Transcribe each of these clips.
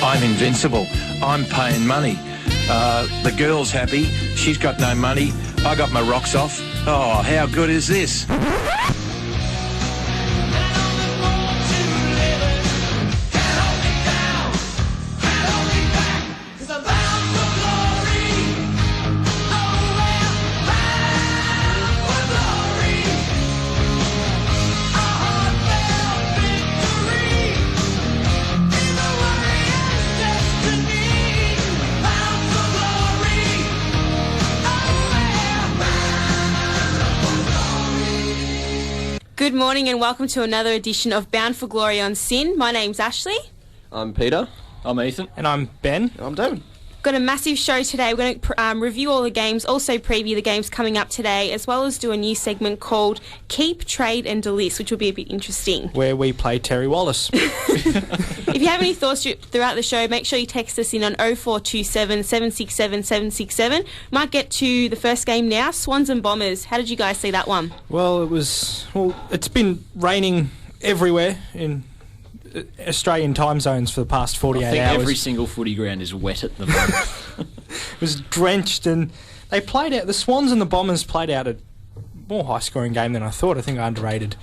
I'm invincible. I'm paying money. The girl's happy. She's got no money. I got my rocks off. Oh, how good is this? Good morning and welcome to another edition of Bound for Glory on Sin. My name's Ashley. I'm Peter. I'm Ethan. And I'm Ben. And I'm David. Got a massive show today. We're going to review all the games, also preview the games coming up today, as well as do a new segment called Keep, Trade and Delist, which will be a bit interesting. Where we play Terry Wallace. If you have any thoughts throughout the show, make sure you text us in on 0427 767 767. Might get to the first game now, Swans and Bombers. How did you guys see that one? Well, it's been raining everywhere in Australian time zones for the past 48 hours. I think every single footy ground is wet at the moment. It was drenched, and they played out. The Swans and the Bombers played out a more high-scoring game than I thought. I think I underrated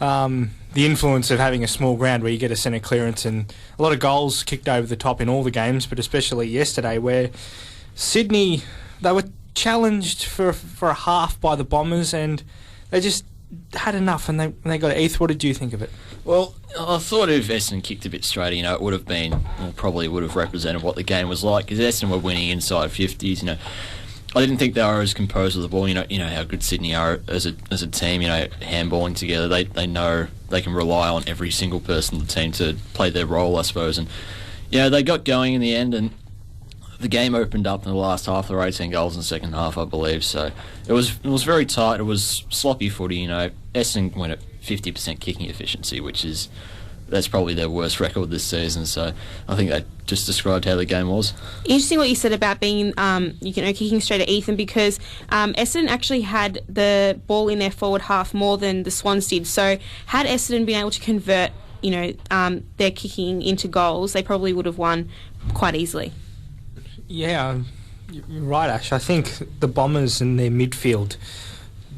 the influence of having a small ground where you get a centre clearance, and a lot of goals kicked over the top in all the games, but especially yesterday, where Sydney, they were challenged for a half by the Bombers, and they just had enough, and they got it. Heath, what did you think of it? Well, I thought if Essendon kicked a bit straighter, it would have been, probably would have represented what the game was like, because Essendon were winning inside 50s, I didn't think they were as composed with the ball. You know how good Sydney are as a team. Handballing together. They know they can rely on every single person in the team to play their role, I suppose. And they got going in the end, and the game opened up in the last half. There were 18 goals in the second half, I believe. So it was very tight. It was sloppy footy. Essendon went at 50% kicking efficiency, that's probably their worst record this season. So I think that just described how the game was. Interesting what you said about being kicking straight at Ethan, because Essendon actually had the ball in their forward half more than the Swans did. So had Essendon been able to convert their kicking into goals, they probably would have won quite easily. Yeah, you're right, Ash. I think the Bombers and their midfield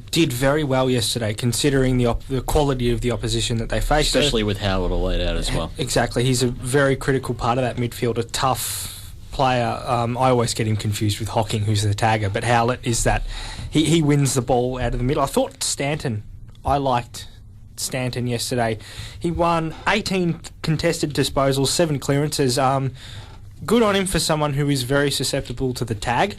did very well yesterday, considering the quality of the opposition that they faced. Especially with Howard all laid out as well. Exactly. He's a very critical part of that midfield, a tough player. I always get him confused with Hocking, who's the tagger, but Howlett is that. He wins the ball out of the middle. I liked Stanton yesterday. He won 18 contested disposals, 7 clearances. Good on him for someone who is very susceptible to the tag.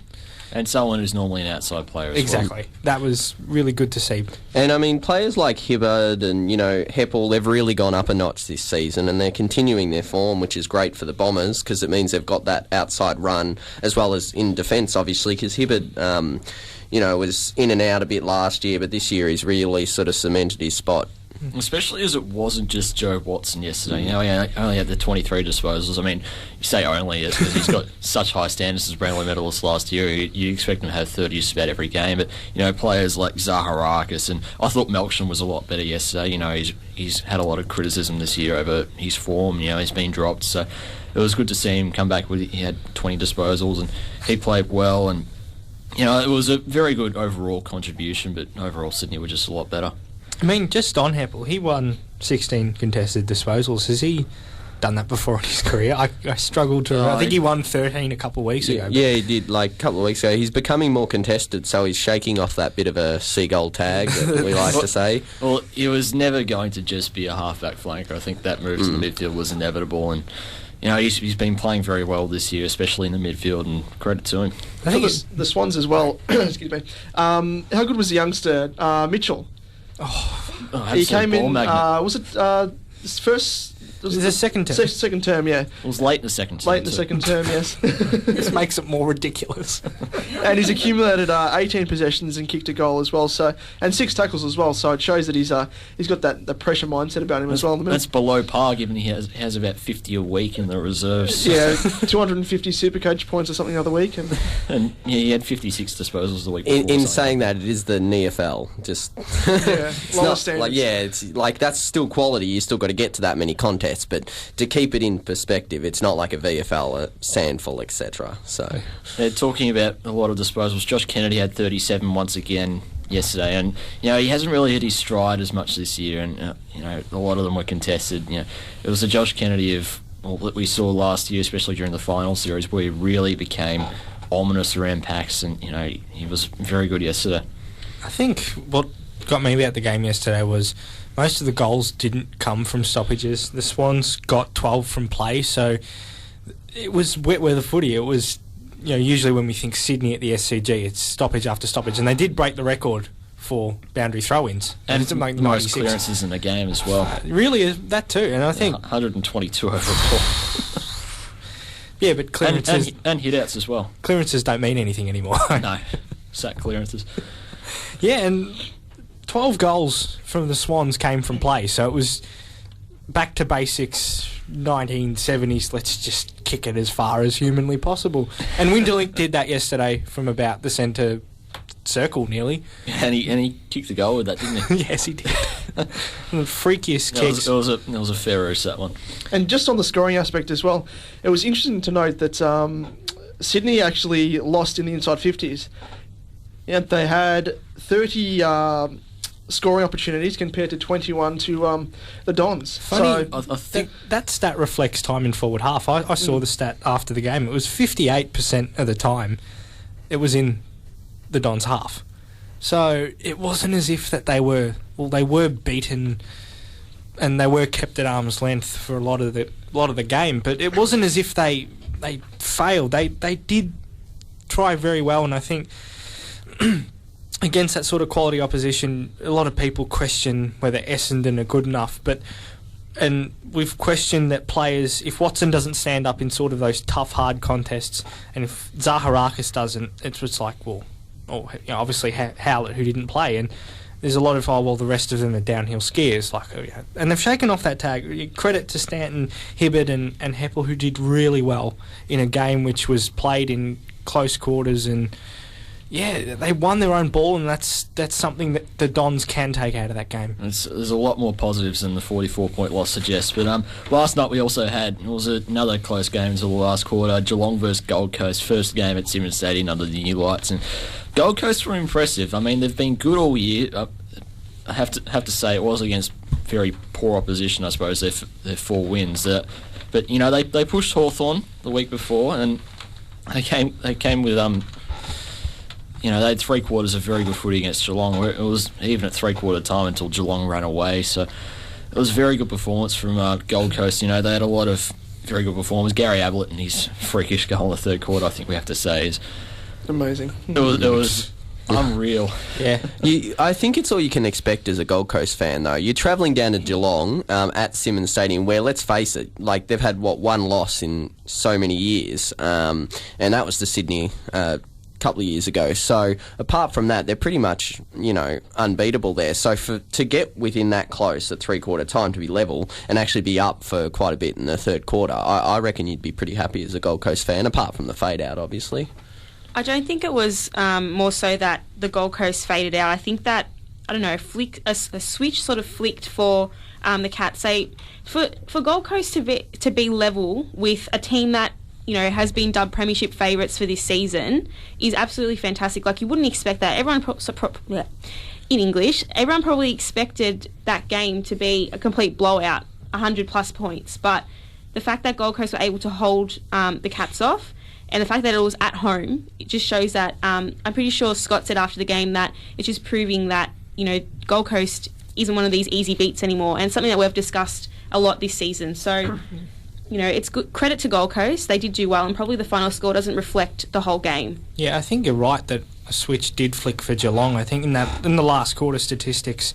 And someone who's normally an outside player as well. Exactly. That was really good to see. And, players like Hibbard and, Heppel, they've really gone up a notch this season, and they're continuing their form, which is great for the Bombers, because it means they've got that outside run, as well as in defence, obviously, because Hibbard, was in and out a bit last year, but this year he's really sort of cemented his spot. Especially as it wasn't just Joe Watson yesterday. He only had the 23 disposals. You say only because he's got such high standards as Brownlow medalist last year. You expect him to have 30 just about every game. But, players like Zaharakis, and I thought Melksham was a lot better yesterday. He's had a lot of criticism this year over his form. He's been dropped. So it was good to see him come back. He had 20 disposals, and he played well. And, it was a very good overall contribution, but overall Sydney were just a lot better. Just on Heppel, he won 16 contested disposals. Has he done that before in his career? I struggled to... I think he won 13 a couple of weeks ago. Yeah, he did, a couple of weeks ago. He's becoming more contested, so he's shaking off that bit of a seagull tag that we like to say. Well, he was never going to just be a half-back flanker. I think that move to the midfield was inevitable, and... he's been playing very well this year, especially in the midfield, and credit to him. I think the Swans as well. Excuse me. How good was the youngster, Mitchell? He came in. Was it his first? Was it the second term? Second term, yeah. It was late in the second term. Late in the second term, yes. This makes it more ridiculous. And he's accumulated 18 possessions and kicked a goal as well, and 6 tackles as well. So it shows that he's got the pressure mindset about him as well. That's below par, given he has about 50 a week in the reserves. Yeah, 250 Supercoach points or something the other week, and he had 56 disposals the week before. In saying that, it is the NEFL. Just lower standards. It's that's still quality. You still got to get to that many contests. success. But to keep it in perspective, it's not like a VFL, a Sandful, etc. So, talking about a lot of disposals, Josh Kennedy had 37 once again yesterday, and he hasn't really hit his stride as much this year, and a lot of them were contested. It was the Josh Kennedy that we saw last year, especially during the final series, where he really became ominous around packs, and he was very good yesterday. I think what got me about the game yesterday was most of the goals didn't come from stoppages. The Swans got 12 from play, so it was wet weather footy. It was, usually when we think Sydney at the SCG, it's stoppage after stoppage, and they did break the record for boundary throw-ins. And most clearances in the game as well. Really, that too, and I think 122 overall. Yeah, but clearances and hit-outs as well. Clearances don't mean anything anymore. No, sack clearances. Yeah, and 12 goals from the Swans came from play, so it was back to basics, 1970s, let's just kick it as far as humanly possible. And Winterlink did that yesterday from about the centre circle, nearly. And he kicked the goal with that, didn't he? Yes, he did. The freakiest kicks. It was a fair roost, that one. And just on the scoring aspect as well, it was interesting to note that Sydney actually lost in the inside 50s. And they had 30 scoring opportunities compared to 21 to the Dons. Funny, so I think that stat reflects time in forward half. I saw the stat after the game. It was 58% of the time it was in the Dons' half. So it wasn't as if that they were beaten and they were kept at arm's length for a lot of the game, but it wasn't as if they failed. They did try very well, and I think against that sort of quality opposition, a lot of people question whether Essendon are good enough, and we've questioned that players, if Watson doesn't stand up in sort of those tough, hard contests, and if Zaharakis doesn't, it's just like, obviously Howlett, who didn't play, and there's a lot of, the rest of them are downhill skiers, and they've shaken off that tag. Credit to Stanton, Hibberd and Heppel, who did really well in a game which was played in close quarters, and they won their own ball, and that's something that the Dons can take out of that game. There's a lot more positives than the 44-point loss suggests. But last night we also had, it was another close game until the last quarter, Geelong versus Gold Coast, first game at Simmons Stadium under the new lights, and Gold Coast were impressive. I mean, they've been good all year. I have to say it was against very poor opposition, I suppose, their 4 wins. But they pushed Hawthorn the week before, and they came with they had 3 quarters of very good footy against Geelong. Where it was even at 3/4 time until Geelong ran away. So it was a very good performance from Gold Coast. They had a lot of very good performers. Gary Ablett and his freakish goal in the third quarter, I think we have to say, is amazing. It was unreal. Yeah, I think it's all you can expect as a Gold Coast fan, though. You're travelling down to Geelong at Simmons Stadium, where, let's face it, they've had one loss in so many years, and that was the Sydney couple of years ago. So apart from that, they're pretty much unbeatable there. So to get within that close at 3/4 time, to be level and actually be up for quite a bit in the third quarter, I reckon you'd be pretty happy as a Gold Coast fan, apart from the fade out, obviously. I don't think it was more so that the Gold Coast faded out. I think that, a switch sort of flicked for the Cats. For Gold Coast to be level with a team that has been dubbed premiership favourites for this season is absolutely fantastic. You wouldn't expect that. Everyone probably expected that game to be a complete blowout, 100+ points. But the fact that Gold Coast were able to hold the Cats off, and the fact that it was at home, it just shows that, I'm pretty sure Scott said after the game that it's just proving that, Gold Coast isn't one of these easy beats anymore, and something that we've discussed a lot this season. So it's good credit to Gold Coast. They did do well, and probably the final score doesn't reflect the whole game. Yeah, I think you're right that a switch did flick for Geelong. I think in the last quarter statistics,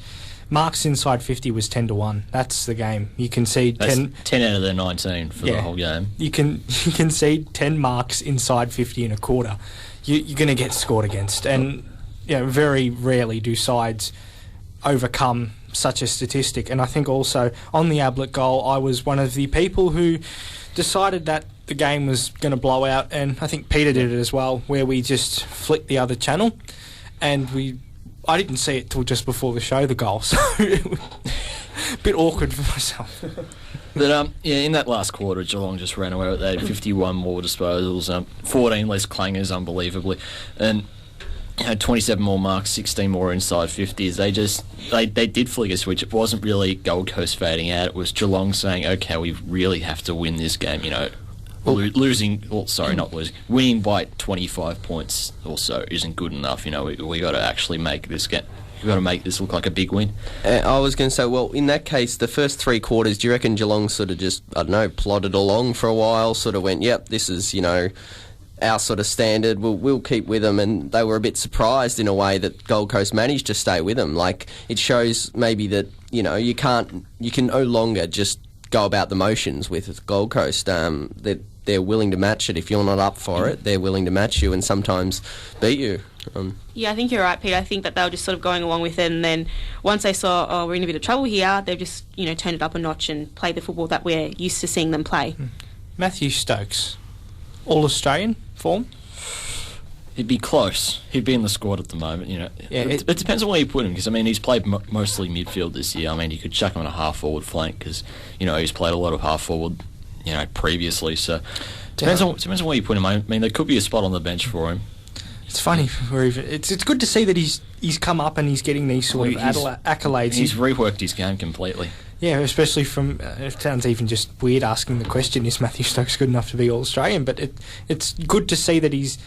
marks inside 50 was 10-1. That's the game. You can see 10 out of their 19 for the whole game. You can see 10 marks inside 50 in a quarter. You're going to get scored against, and very rarely do sides overcome such a statistic. And I think also on the Ablett goal, I was one of the people who decided that the game was going to blow out, and I think Peter did it as well, where we just flicked the other channel, and I didn't see it till just before the show, the goal. So Bit awkward for myself. But in that last quarter, Geelong just ran away with that. 51 more disposals, 14 less clangers, unbelievably, and 27 more marks, 16 more inside 50s. They did flick a switch. It wasn't really Gold Coast fading out. It was Geelong saying, "Okay, we really have to win this game." Winning by 25 points also isn't good enough. We got to actually make this game. We've got to make this look like a big win. I was going to say, well, in that case, the first 3 quarters, do you reckon Geelong sort of just, I don't know, plodded along for a while, sort of went, yep, this is, our sort of standard, we'll keep with them, and they were a bit surprised in a way that Gold Coast managed to stay with them. Like, it shows maybe that, you can no longer just go about the motions with Gold Coast. That they're willing to match it. If you're not up for it, they're willing to match you and sometimes beat you. Yeah, I think you're right, Pete. I think that they were just sort of going along with it, and then once they saw, we're in a bit of trouble here, they've just, turned it up a notch and played the football that we're used to seeing them play. Matthew Stokes, All-Australian form? He'd be close. He'd be in the squad at the moment, Yeah, it depends on where you put him, because, he's played mostly midfield this year. You could chuck him on a half-forward flank, because, he's played a lot of half-forward, previously, so depends on where you put him. There could be a spot on the bench for him. It's funny. It's good to see that he's come up and he's getting these sort of accolades. He's reworked his game completely. Yeah, especially from... it sounds even just weird asking the question, is Matthew Stokes good enough to be All-Australian? But it's good to see that he's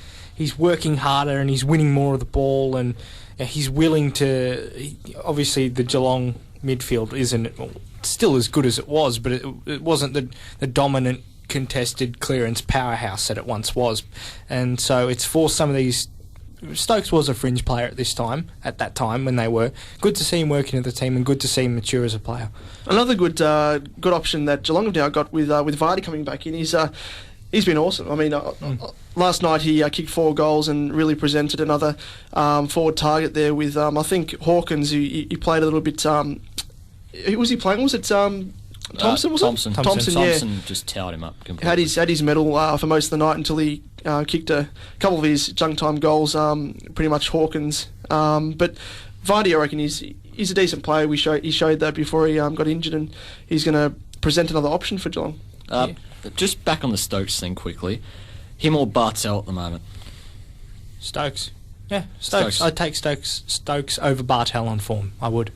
working harder and he's winning more of the ball, and he's willing to... Obviously, the Geelong midfield isn't still as good as it was, but it wasn't the dominant contested clearance powerhouse that it once was, and so it's forced some of these. Stokes was a fringe player at that time when they were. Good to see him working at the team and good to see him mature as a player. Another good option that Geelong have now got with Vardy coming back in is he's been awesome. Last night he kicked 4 goals and really presented another forward target there with I think Hawkins, who he played a little bit. Who was he playing? Was it Thompson? Thompson just towered him up completely. Had his medal for most of the night until he kicked a couple of his junk time goals. Pretty much Hawkins, but Vardy, I reckon, he's a decent player. He showed that before he got injured, and he's going to present another option for Geelong. Just back on the Stokes thing quickly, him or Bartel at the moment? Stokes. Yeah, Stokes. I'd take Stokes over Bartel on form. I would.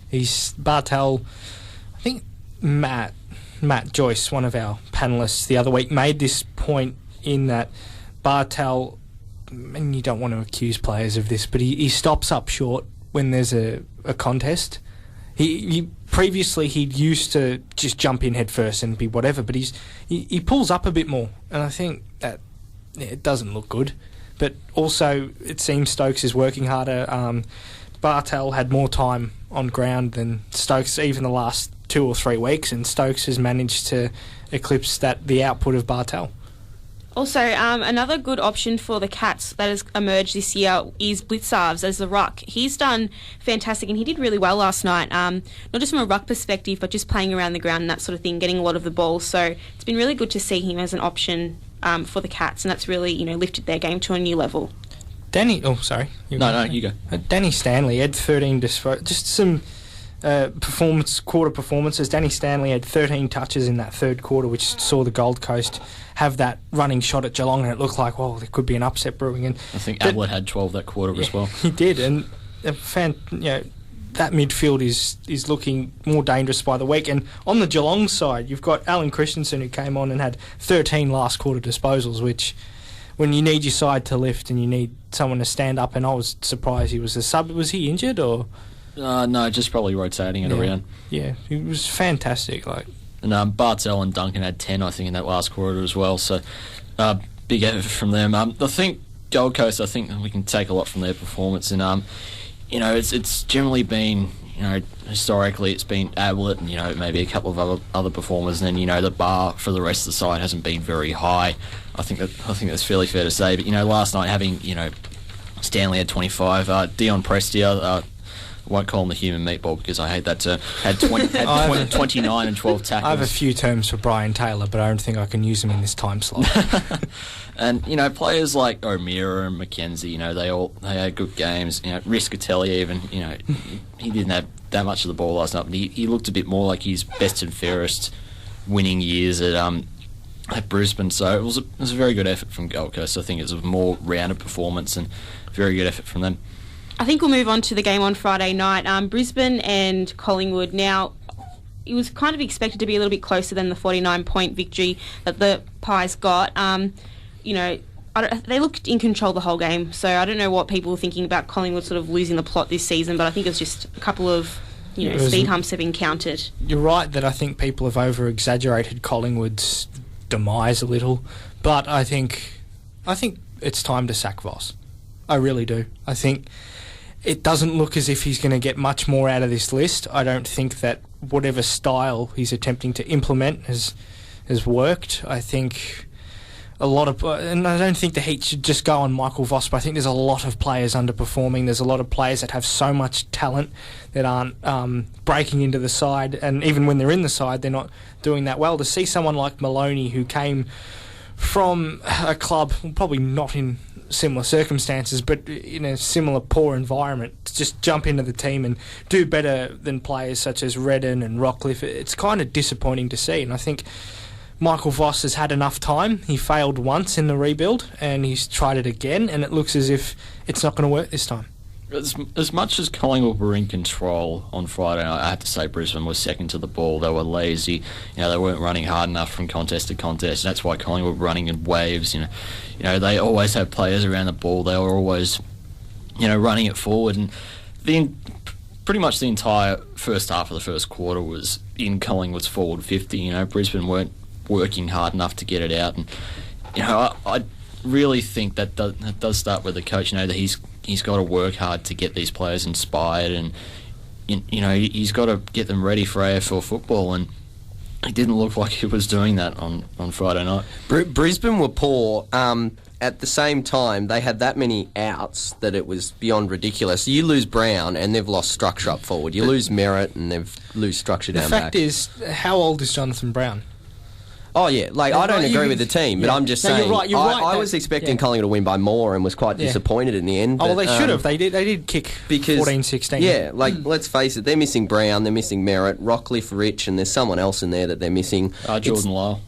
He's Bartel. I think Matt Joyce, one of our panellists the other week, made this point in that Bartel, and you don't want to accuse players of this, but he stops up short when there's a contest. He previously he'd used to just jump in head first and be whatever, but he pulls up a bit more, and I think that it doesn't look good. But also, it seems Stokes is working harder. Bartel had more time on ground than Stokes even the last 2 or 3 weeks, and Stokes has managed to eclipse the output of Bartel. Also, another good option for the Cats that has emerged this year is Blitzarves as the ruck. He's done fantastic, and he did really well last night, not just from a ruck perspective, but just playing around the ground and that sort of thing, getting a lot of the ball. So it's been really good to see him as an option for the Cats, and that's really lifted their game to a new level. Danny... Oh, sorry. You go. Danny Stanley had 13... Just some... quarter performances. Danny Stanley had 13 touches in that third quarter, which saw the Gold Coast have that running shot at Geelong, and it looked like, there could be an upset brewing. And I think Ablett had 12 that quarter as well. He did, and that midfield is looking more dangerous by the week. And on the Geelong side, you've got Alan Christensen, who came on and had 13 last quarter disposals, which, when you need your side to lift and you need someone to stand up, and I was surprised he was a sub. Was he injured or...? No, just probably rotating it around. Yeah, it was fantastic. And Bartel and Duncan had 10, I think, in that last quarter as well. So big effort from them. I think Gold Coast, I think we can take a lot from their performance. And it's generally been, historically, it's been Ablett and maybe a couple of other performers, and then the bar for the rest of the side hasn't been very high. I think that's fairly fair to say. But last night having Stanley had 25, Dion Prestia. won't call him the human meatball because I hate that term. Had 29 and 12 tackles. I have a few terms for Brian Taylor, but I don't think I can use them in this time slot. And players like O'Meara and McKenzie, they had good games. Riscatelli even, he didn't have that much of the ball last night, but he looked a bit more like his best and fairest winning years at Brisbane. So it was a very good effort from Gold Coast. I think it was a more rounded performance and very good effort from them. I think we'll move on to the game on Friday night. Brisbane and Collingwood. Now, it was kind of expected to be a little bit closer than the 49-point victory that the Pies got. They looked in control the whole game, so I don't know what people were thinking about Collingwood sort of losing the plot this season, but I think it was just a couple of speed humps have encountered. You're right that I think people have over-exaggerated Collingwood's demise a little, but I think it's time to sack Voss. I really do. I think it doesn't look as if he's going to get much more out of this list. I don't think that whatever style he's attempting to implement has worked. I think and I don't think the Heat should just go on Michael Voss, but I think there's a lot of players underperforming. There's a lot of players that have so much talent that aren't breaking into the side, and even when they're in the side, they're not doing that well. To see someone like Maloney, who came from a club, probably not in similar circumstances, but in a similar poor environment, to just jump into the team and do better than players such as Redden and Rockcliffe, it's kind of disappointing to see. And I think Michael Voss has had enough time. He failed once in the rebuild, and he's tried it again, and it looks as if it's not going to work this time. As much as Collingwood were in control on Friday night, I have to say Brisbane was second to the ball. They were lazy. They weren't running hard enough from contest to contest. That's why Collingwood were running in waves. They always had players around the ball. They were always, running it forward. And pretty much the entire first half of the first quarter was in Collingwood's forward 50. Brisbane weren't working hard enough to get it out. And I really think that does start with the coach. That he's got to work hard to get these players inspired, and he's got to get them ready for AFL football, and he didn't look like he was doing that on Friday night. Brisbane were poor. At the same time, they had that many outs that it was beyond ridiculous. You lose Brown, and they've lost structure up forward. You lose Merritt, and they've lose structure down back. The fact is, how old is Jonathan Brown? Oh, yeah. I don't agree with the team, but I'm just saying. You're right. I was expecting Collingwood to win by more and was quite disappointed in the end. Oh, well, they should have. They did kick 14-16. Yeah, let's face it, they're missing Brown, they're missing Merritt, Rockcliffe, Rich, and there's someone else in there that they're missing. Jordan Lyle.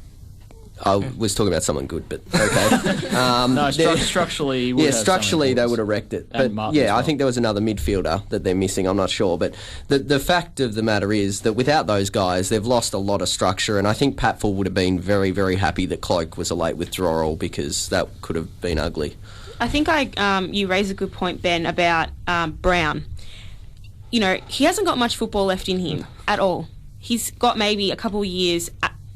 I was talking about someone good, but okay. No, structurally... structurally they would have wrecked it. But I think there was another midfielder that they're missing, I'm not sure. But the fact of the matter is that without those guys, they've lost a lot of structure, and I think Patfull would have been very, very happy that Cloak was a late withdrawal, because that could have been ugly. I think you raise a good point, Ben, about Brown. He hasn't got much football left in him at all. He's got maybe a couple of years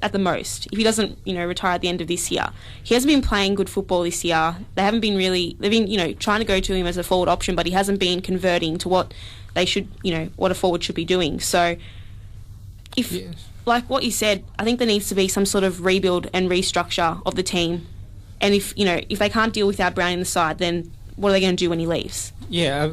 at the most, if he doesn't, retire at the end of this year. He hasn't been playing good football this year. They've been trying to go to him as a forward option, but he hasn't been converting to what they should, what a forward should be doing. So, like what you said, I think there needs to be some sort of rebuild and restructure of the team. And if they can't deal without Brown in the side, then what are they going to do when he leaves? Yeah,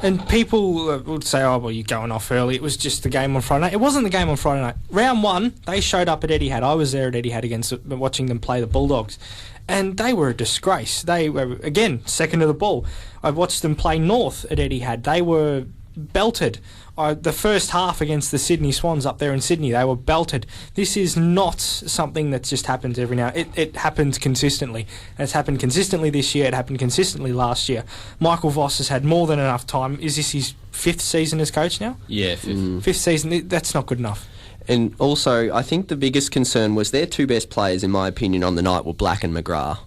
and people would say, oh, well, you're going off early. It was just the game on Friday night. It wasn't the game on Friday night. Round one, they showed up at Etihad. I was there at Etihad watching them play the Bulldogs, and they were a disgrace. They were, again, second to the ball. I watched them play North at Etihad. They were belted. The first half against the Sydney Swans up there in Sydney, they were belted. This is not something that just happens every now. It happens consistently. It's happened consistently this year. It happened consistently last year. Michael Voss has had more than enough time. Is this his fifth season as coach now? Yeah, fifth. Fifth season. That's not good enough. And also, I think the biggest concern was their two best players, in my opinion, on the night were Black and McGrath.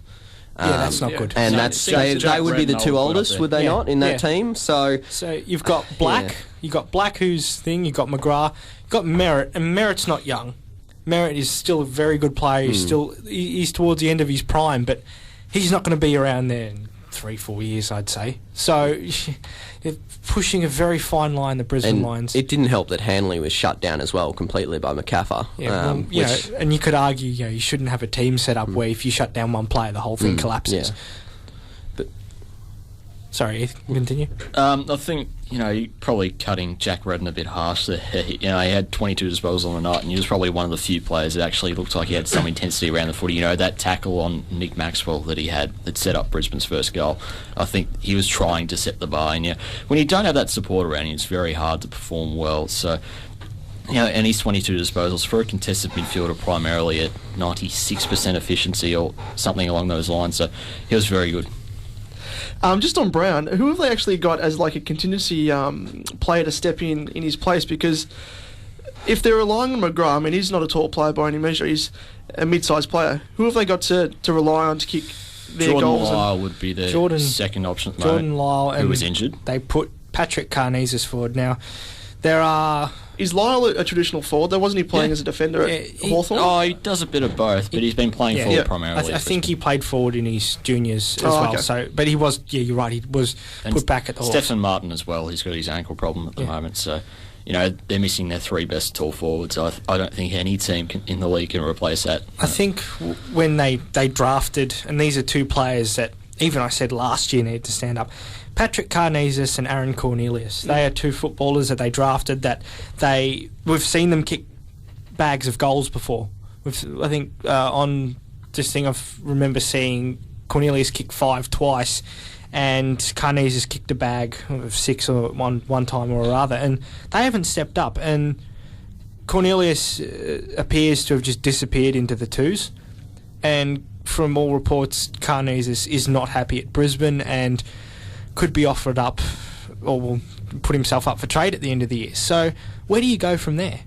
That's not good. And they would be the two oldest, would they not, in that team? So you've got Black, you've got Black who's thing, you've got McGrath, you've got Merritt, and Merritt's not young. Merritt is still a very good player. He's towards the end of his prime, but he's not going to be around there in 3-4 years, I'd say. So you're pushing a very fine line, the Brisbane Lions. It didn't help that Hanley was shut down as well completely by McCaffer. And you could argue, you shouldn't have a team set up where if you shut down one player, the whole thing collapses. Yeah. But sorry, continue. I think you're probably cutting Jack Redden a bit harsh there. He had 22 disposals on the night, and he was probably one of the few players that actually looked like he had some intensity around the footy. That tackle on Nick Maxwell that he had that set up Brisbane's first goal, I think he was trying to set the bar. And when you don't have that support around you, it's very hard to perform well. So, and his 22 disposals for a contested midfielder primarily at 96% efficiency or something along those lines. So he was very good. Just on Brown, who have they actually got as like a contingency player to step in his place? Because if they're relying on McGrath, I mean, he's not a tall player by any measure. He's a mid-sized player. Who have they got to rely on to kick their Jordan goals? Lyle would be their second option at the Jordan moment, Lyle, who was injured. They put Patrick Karnezis forward. Now, there are... Is Lyle a traditional forward? Though wasn't he playing as a defender at Hawthorn? Oh, he does a bit of both, but he's been playing forward primarily. I think he played forward in his juniors as well. Okay. So, but he was, you're right, he was put back at the Hawks. Stephen Martin as well. He's got his ankle problem at the moment, so they're missing their three best tall forwards. I don't think any team in the league can replace that. I think when they drafted, and these are two players that even I said last year needed to stand up. Patrick Karnezis and Aaron Cornelius. They are two footballers that they drafted that we've seen them kick bags of goals before. I think I remember seeing Cornelius kick 5 twice, and Karnezis kicked a bag of 6 or one time or other, and they haven't stepped up. And Cornelius appears to have just disappeared into the twos, and from all reports, Karnezis is not happy at Brisbane and could be offered up or will put himself up for trade at the end of the year. So where do you go from there?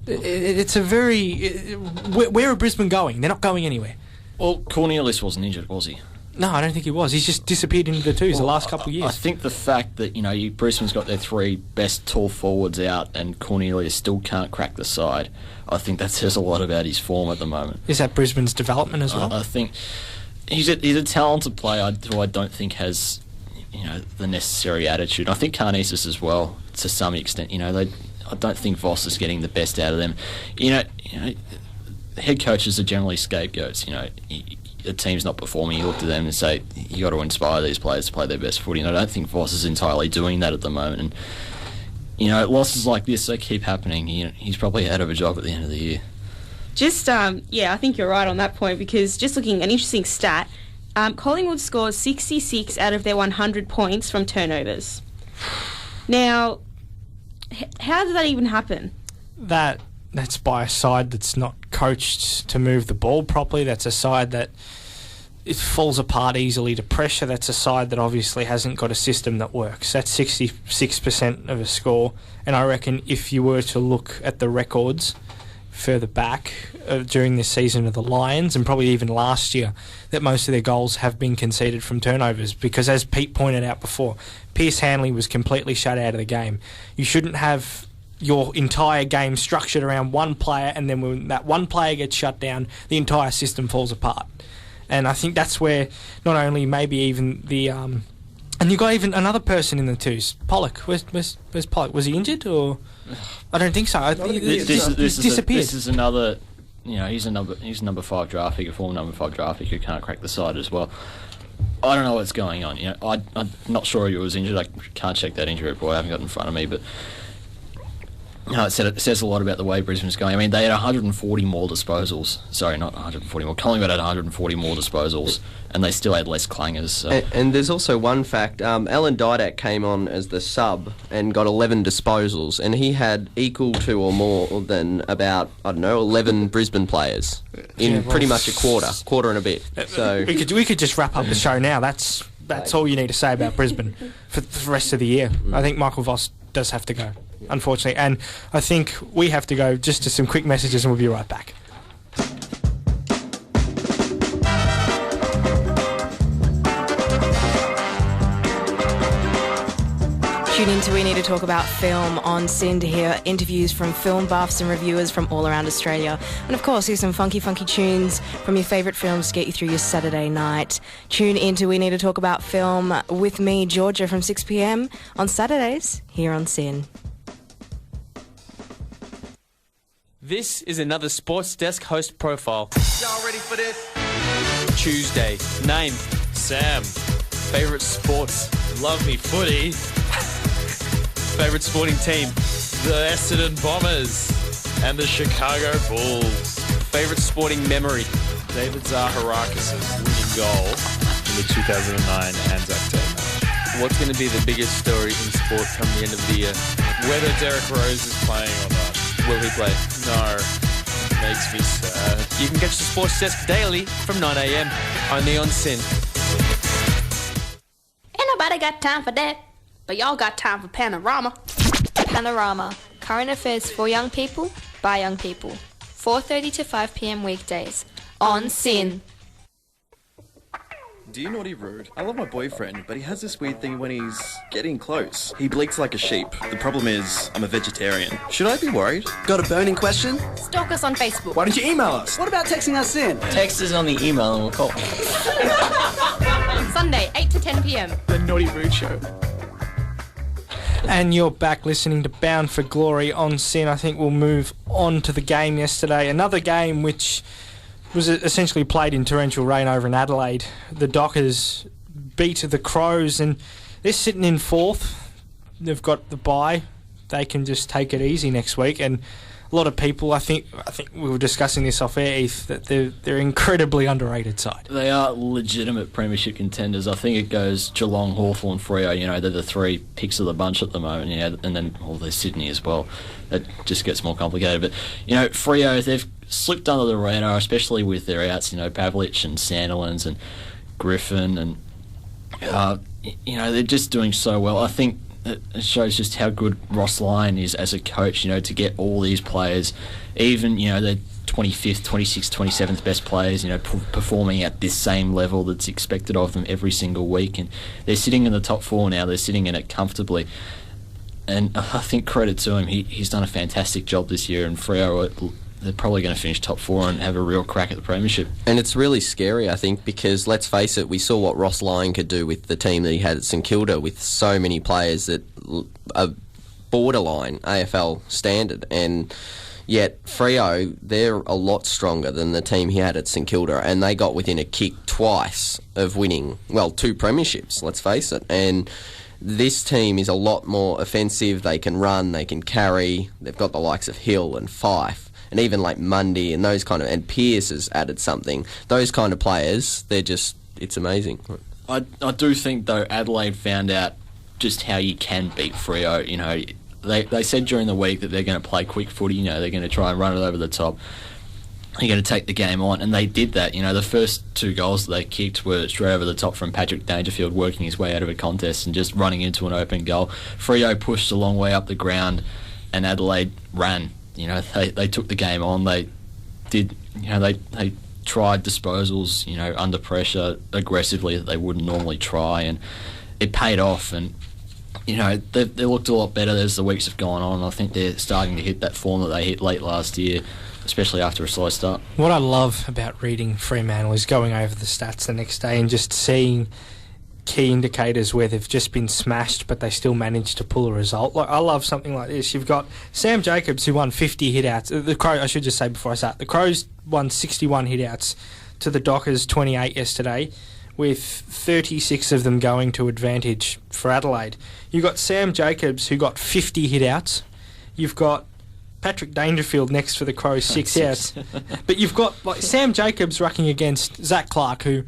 It's a very... Where are Brisbane going? They're not going anywhere. Well, Cornelius wasn't injured, was he? No, I don't think he was. He's just disappeared into the twos the last couple of years. I think the fact that, Brisbane's got their three best tall forwards out and Cornelius still can't crack the side, I think that says a lot about his form at the moment. Is that Brisbane's development as well? I think he's a talented player who I don't think has... the necessary attitude. I think Karnezis as well, to some extent. I don't think Voss is getting the best out of them. Head coaches are generally scapegoats. A team's not performing, you look to them and say, you got to inspire these players to play their best footy. And I don't think Voss is entirely doing that at the moment. And, losses like this, they keep happening. He's probably out of a job at the end of the year. Just, I think you're right on that point, because just looking, an interesting stat, Collingwood scores 66 out of their 100 points from turnovers. Now, how did that even happen? That's by a side that's not coached to move the ball properly. That's a side that it falls apart easily to pressure. That's a side that obviously hasn't got a system that works. That's 66% of a score. And I reckon if you were to look at the records further back during this season of the Lions, and probably even last year, that most of their goals have been conceded from turnovers, because as Pete pointed out before, Pierce Hanley was completely shut out of the game. You shouldn't have your entire game structured around one player, and then when that one player gets shut down, the entire system falls apart. And I think that's where not only maybe even the and you got even another person in the twos, Pollock. Where's Pollock? Was he injured or? I don't think so. He's disappeared. This is another. He's a number 5 draft pick, a former number 5 draft pick who can't crack the side as well. I don't know what's going on. I'm not sure he was injured. I can't check that injury report. I haven't got it in front of me, but. It says a lot about the way Brisbane's going. I mean, they had 140 more disposals. Sorry, not 140 more. Collingwood had 140 more disposals, and they still had less clangers. So. And there's also one fact. Alan Didak came on as the sub and got 11 disposals, and he had equal to or more than about, 11 Brisbane players in pretty much a quarter and a bit. So we could just wrap up the show now. That's all you need to say about Brisbane for the rest of the year. I think Michael Voss does have to go, unfortunately, and I think we have to go just to some quick messages, and we'll be right back. Tune in to We Need to Talk About Film on SYN to hear interviews from film buffs and reviewers from all around Australia. And of course, here's some funky tunes from your favourite films to get you through your Saturday night. Tune in to We Need to Talk About Film with me, Georgia, from 6 p.m. on Saturdays here on SYN. This is another Sports Desk host profile. Y'all ready for this? Tuesday. Name, Sam. Favourite sports, love me footy. favourite sporting team? The Essendon Bombers and the Chicago Bulls. Favourite sporting memory? David Zaharakis' winning goal in the 2009 Anzac Day match. What's going to be the biggest story in sport come the end of the year? Whether Derek Rose is playing or not. Will he play? No. Makes me sad. You can catch the Sports Desk daily from 9 a.m. only on SYN. Ain't nobody got time for that, but y'all got time for Panorama. Panorama, current affairs for young people, by young people. 4:30 to 5 p.m. weekdays on SYN. Do you naughty rude? I love my boyfriend, but he has this weird thing when he's getting close. He bleats like a sheep. The problem is, I'm a vegetarian. Should I be worried? Got a burning question? Stalk us on Facebook. Why don't you email us? What about texting us in? Text us on the email and we'll call. Sunday, 8 to 10 p.m. The Naughty Rude Show. And you're back listening to Bound for Glory on SYN. I think we'll move on to the game yesterday. Another game which was essentially played in torrential rain over in Adelaide. The Dockers beat the Crows and they're sitting in fourth. They've got the bye. They can just take it easy next week. And a lot of people, I think we were discussing this off air, Heath, that they're incredibly underrated side. They are legitimate premiership contenders. I think it goes Geelong, Hawthorn, Freo. You know, they're the three picks of the bunch at the moment. You know, and then there's Sydney as well. It just gets more complicated. But you know, Freo, they've slipped under the radar, especially with their outs. You know, Pavlich and Sandilands and Griffin, and you know, they're just doing so well. I think it shows just how good Ross Lyon is as a coach, you know, to get all these players, even, you know, the 25th, 26th, 27th best players, you know, performing at this same level that's expected of them every single week. And they're sitting in the top four now. They're sitting in it comfortably. And I think credit to him, he's done a fantastic job this year. And Freo, they're probably going to finish top four and have a real crack at the premiership. And it's really scary, I think, because let's face it, we saw what Ross Lyon could do with the team that he had at St Kilda, with so many players that are borderline AFL standard, and yet Freo, they're a lot stronger than the team he had at St Kilda, and they got within a kick twice of winning, well, 2 premierships, let's face it. And this team is a lot more offensive. They can run, they can carry. They've got the likes of Hill and Fife, and even like Mundy and those kind of, and Pearce has added something. Those kind of players, they're just, it's amazing. I do think, though, Adelaide found out just how you can beat Freo. You know, they said during the week that they're going to play quick footy. You know, they're going to try and run it over the top. They're going to take the game on, and they did that. You know, the first 2 goals that they kicked were straight over the top from Patrick Dangerfield, working his way out of a contest and just running into an open goal. Freo pushed a long way up the ground, and Adelaide ran. You know, they took the game on. They did, you know, they tried disposals, you know, under pressure aggressively that they wouldn't normally try, and it paid off. And you know, they looked a lot better as the weeks have gone on. I think they're starting to hit that form that they hit late last year, especially after a slow start. What I love about reading Fremantle is going over the stats the next day and just seeing key indicators where they've just been smashed but they still managed to pull a result. Like, I love something like this. You've got Sam Jacobs, who won 50 hit-outs. The Crows, I should just say before I start, the Crows won 61 hit-outs to the Dockers 28 yesterday, with 36 of them going to advantage for Adelaide. You've got Sam Jacobs, who got 50 hit-outs. You've got Patrick Dangerfield next for the Crows, 6 outs. But you've got like Sam Jacobs rucking against Zach Clark, who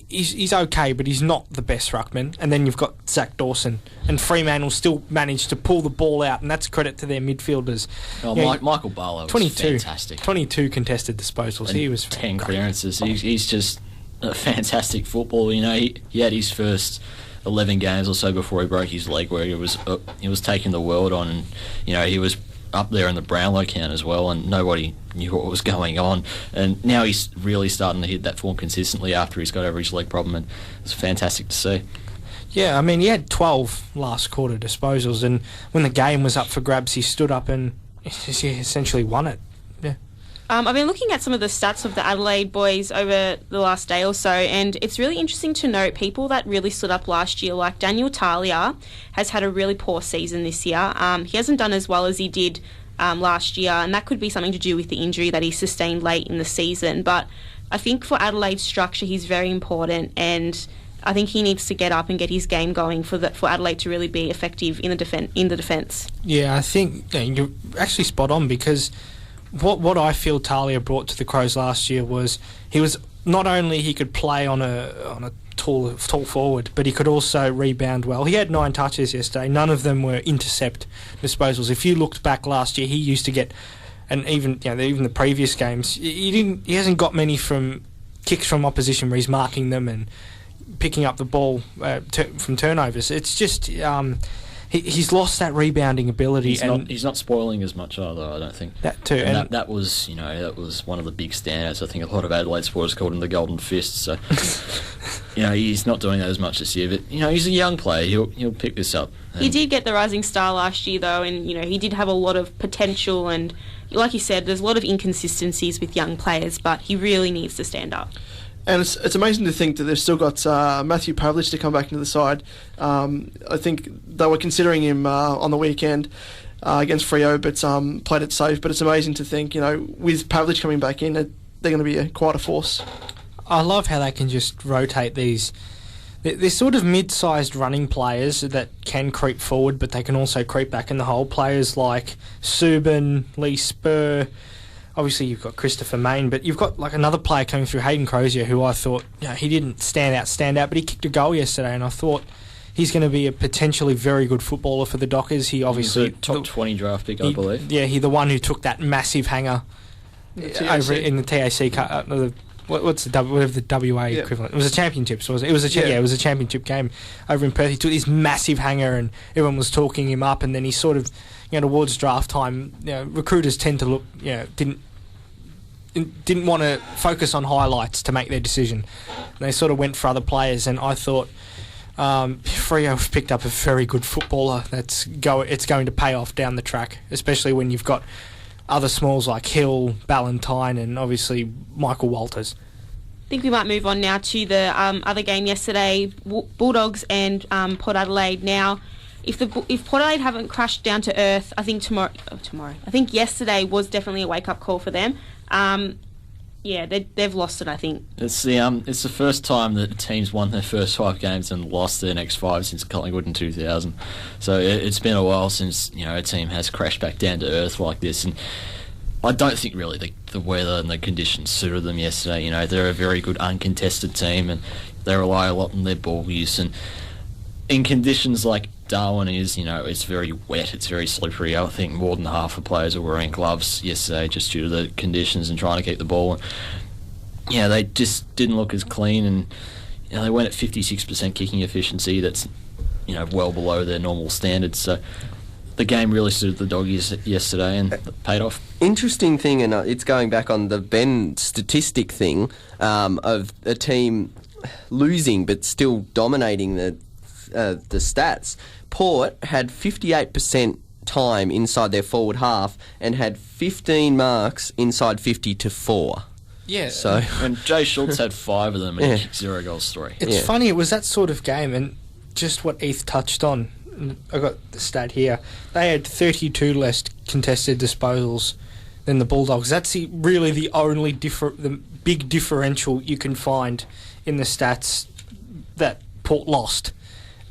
he's okay, but he's not the best ruckman. And then you've got Zach Dawson, and Fremantle still managed to pull the ball out, and that's credit to their midfielders. Oh, Michael Barlow was fantastic. 22 contested disposals. And he was 10 clearances. He's just a fantastic footballer. You know, he had his first 11 games or so before he broke his leg, where he was taking the world on, and you know, he was up there in the Brownlow count as well, and nobody knew what was going on. And now he's really starting to hit that form consistently after he's got over his leg problem, and it's fantastic to see. Yeah, I mean, he had 12 last quarter disposals, and when the game was up for grabs, he stood up and he essentially won it. Yeah. I've been looking at some of the stats of the Adelaide boys over the last day or so, and it's really interesting to note people that really stood up last year, like Daniel Talia has had a really poor season this year. He hasn't done as well as he did last year, and that could be something to do with the injury that he sustained late in the season. But I think for Adelaide's structure, he's very important, and I think he needs to get up and get his game going for Adelaide to really be effective in the defence. Yeah, I think you're actually spot on, because what I feel Talia brought to the Crows last year was not only he could play on a tall forward, but he could also rebound well. He had 9 touches yesterday. None of them were intercept disposals. If you looked back last year, he used to get, and even the previous games, he hasn't got many from kicks from opposition where he's marking them and picking up the ball from turnovers. It's just he's lost that rebounding ability. He's not spoiling as much either, I don't think. That too. And that was one of the big standouts. I think a lot of Adelaide supporters called him the Golden Fist. So he's not doing that as much this year. But he's a young player. He'll pick this up. He did get the Rising Star last year, though, and he did have a lot of potential. And like you said, there's a lot of inconsistencies with young players, but he really needs to stand up. And it's amazing to think that they've still got Matthew Pavlich to come back into the side. I think they were considering him on the weekend against Freo, but played it safe. But it's amazing to think, with Pavlich coming back in, they're going to be quite a force. I love how they can just rotate these. They're sort of mid-sized running players that can creep forward, but they can also creep back in the hole. Players like Subin, Lee Spur. Obviously, you've got Christopher Main, but you've got another player coming through, Hayden Crozier, who I thought he didn't stand out, but he kicked a goal yesterday, and I thought he's going to be a potentially very good footballer for the Dockers. He obviously he's a top 20 draft pick, I believe. Yeah, he's the one who took that massive hanger over in the TAC. What's the WA equivalent? It was a championship. So it was a championship game over in Perth. He took this massive hanger, and everyone was talking him up, and then he sort of, towards draft time, recruiters tend to look, didn't want to focus on highlights to make their decision. They sort of went for other players, and I thought Freo have picked up a very good footballer. It's going to pay off down the track, especially when you've got other smalls like Hill, Ballantyne, and obviously Michael Walters. I think we might move on now to the other game yesterday, Bulldogs and Port Adelaide. Now, if Port Adelaide haven't crashed down to earth, I think I think yesterday was definitely a wake-up call for them. They've lost it, I think. It's the first time that teams won their first 5 games and lost their next 5 since Collingwood in 2000. So it's been a while since a team has crashed back down to earth like this. And I don't think really the weather and the conditions suited them yesterday. They're a very good uncontested team, and they rely a lot on their ball use. And in conditions like Darwin is, it's very wet, it's very slippery. I think more than half the players were wearing gloves yesterday just due to the conditions and trying to keep the ball. They just didn't look as clean, and they went at 56% kicking efficiency. That's well below their normal standards. So the game really suited the Doggies yesterday, and it paid off. Interesting thing, and it's going back on the Ben statistic thing of a team losing but still dominating the stats. Port had 58% time inside their forward half and had 15 marks inside 50 to 4. Yeah. So and Jay Schultz had 5 of them and he kicked 0 goals 3. It's funny, it was that sort of game, and just what Heath touched on. I got the stat here. They had 32 less contested disposals than the Bulldogs. That's really the only the big differential you can find in the stats that Port lost.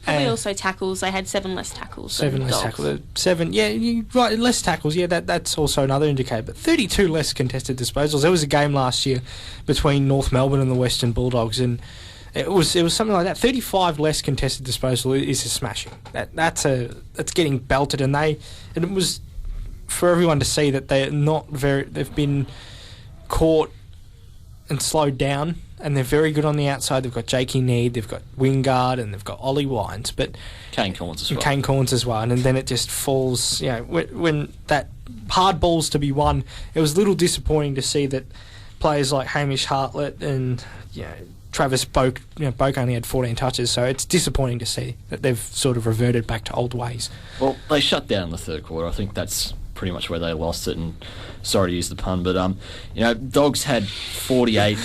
Probably also tackles. They had 7 less tackles. 7 less tackles. 7, right, less tackles. Yeah, that's also another indicator. But 32 less contested disposals. There was a game last year between North Melbourne and the Western Bulldogs, and it was something like that. 35 less contested disposal is a smashing. That's getting belted, and it was for everyone to see that they've been caught and slowed down. And they're very good on the outside. They've got Jakey Need, they've got Wingard, and they've got Ollie Wines, but Kane Corns as well. And then it just falls. When that hard balls to be won, it was a little disappointing to see that players like Hamish Hartlett and Travis Boak. Boak only had 14 touches, so it's disappointing to see that they've sort of reverted back to old ways. Well, they shut down in the third quarter. I think that's pretty much where they lost it, and sorry to use the pun, but Dogs had 48.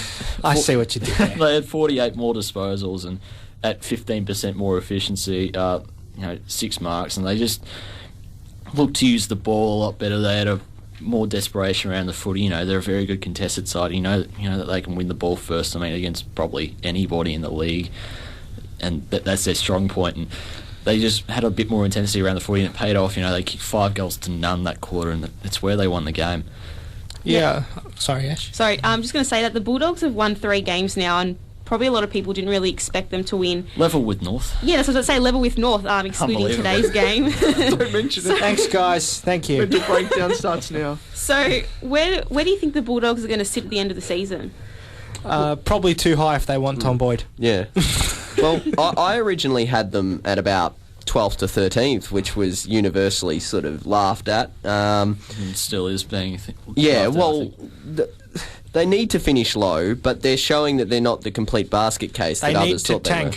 I see what you did there. They had 48 more disposals and at 15% more efficiency, 6 marks, and they just looked to use the ball a lot better. They had a more desperation around the footy. They're a very good contested side. That they can win the ball first. Against probably anybody in the league. and that's their strong point. And they just had a bit more intensity around the footy, and it paid off. They kicked 5 goals to none that quarter, and it's where they won the game. Yeah. Sorry, Ash. Sorry, I'm just going to say that the Bulldogs have won 3 games now, and probably a lot of people didn't really expect them to win. Level with North. Yeah, that's what I was going to say, level with North, excluding today's game. Don't mention it. Thanks, guys. Thank you. The breakdown starts now. So, where do you think the Bulldogs are going to sit at the end of the season? Probably too high if they want Tom Boyd. Yeah. Well, I originally had them at about 12th to 13th, which was universally sort of laughed at. And still is being. Yeah, well, they need to finish low, but they're showing that they're not the complete basket case that others thought they were.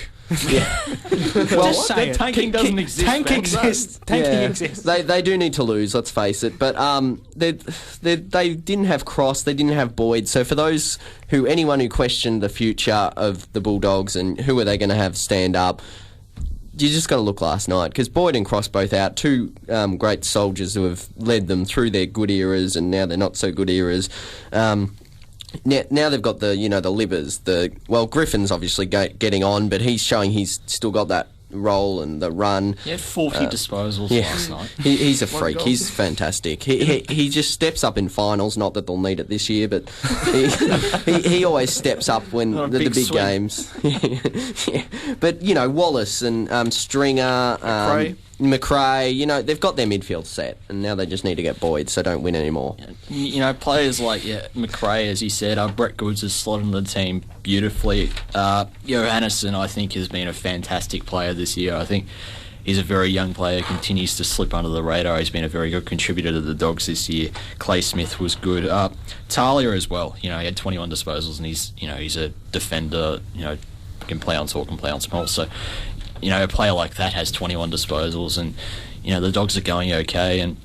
Yeah. Well, Just say tanking doesn't exist. Tanking exists. Tanking exists. They do need to lose, let's face it. But they didn't have Cross, they didn't have Boyd. So for anyone who questioned the future of the Bulldogs and who are they going to have stand up, you just got to look last night, because Boyd and Cross both out, 2 great soldiers who have led them through their good eras and now they're not so good eras. Now they've got the Libbers. Griffin's obviously getting on, but he's showing he's still got that role and the run. He had 40 disposals last night. He's a freak. He's fantastic. He just steps up in finals. Not that they'll need it this year, but he always steps up when the big games. Yeah. But Wallace and Stringer, McRae, they've got their midfield set, and now they just need to get Boyd, so don't win anymore. Players like McRae, as you said, Brett Goods has slotted in the team beautifully. Johannesson, I think, has been a fantastic player this year. I think he's a very young player, continues to slip under the radar. He's been a very good contributor to the Dogs this year. Clay Smith was good. Talia as well. He had 21 disposals, and he's a defender. Can play on tall, can play on small. So, a player like that has 21 disposals, and the Dogs are going okay. And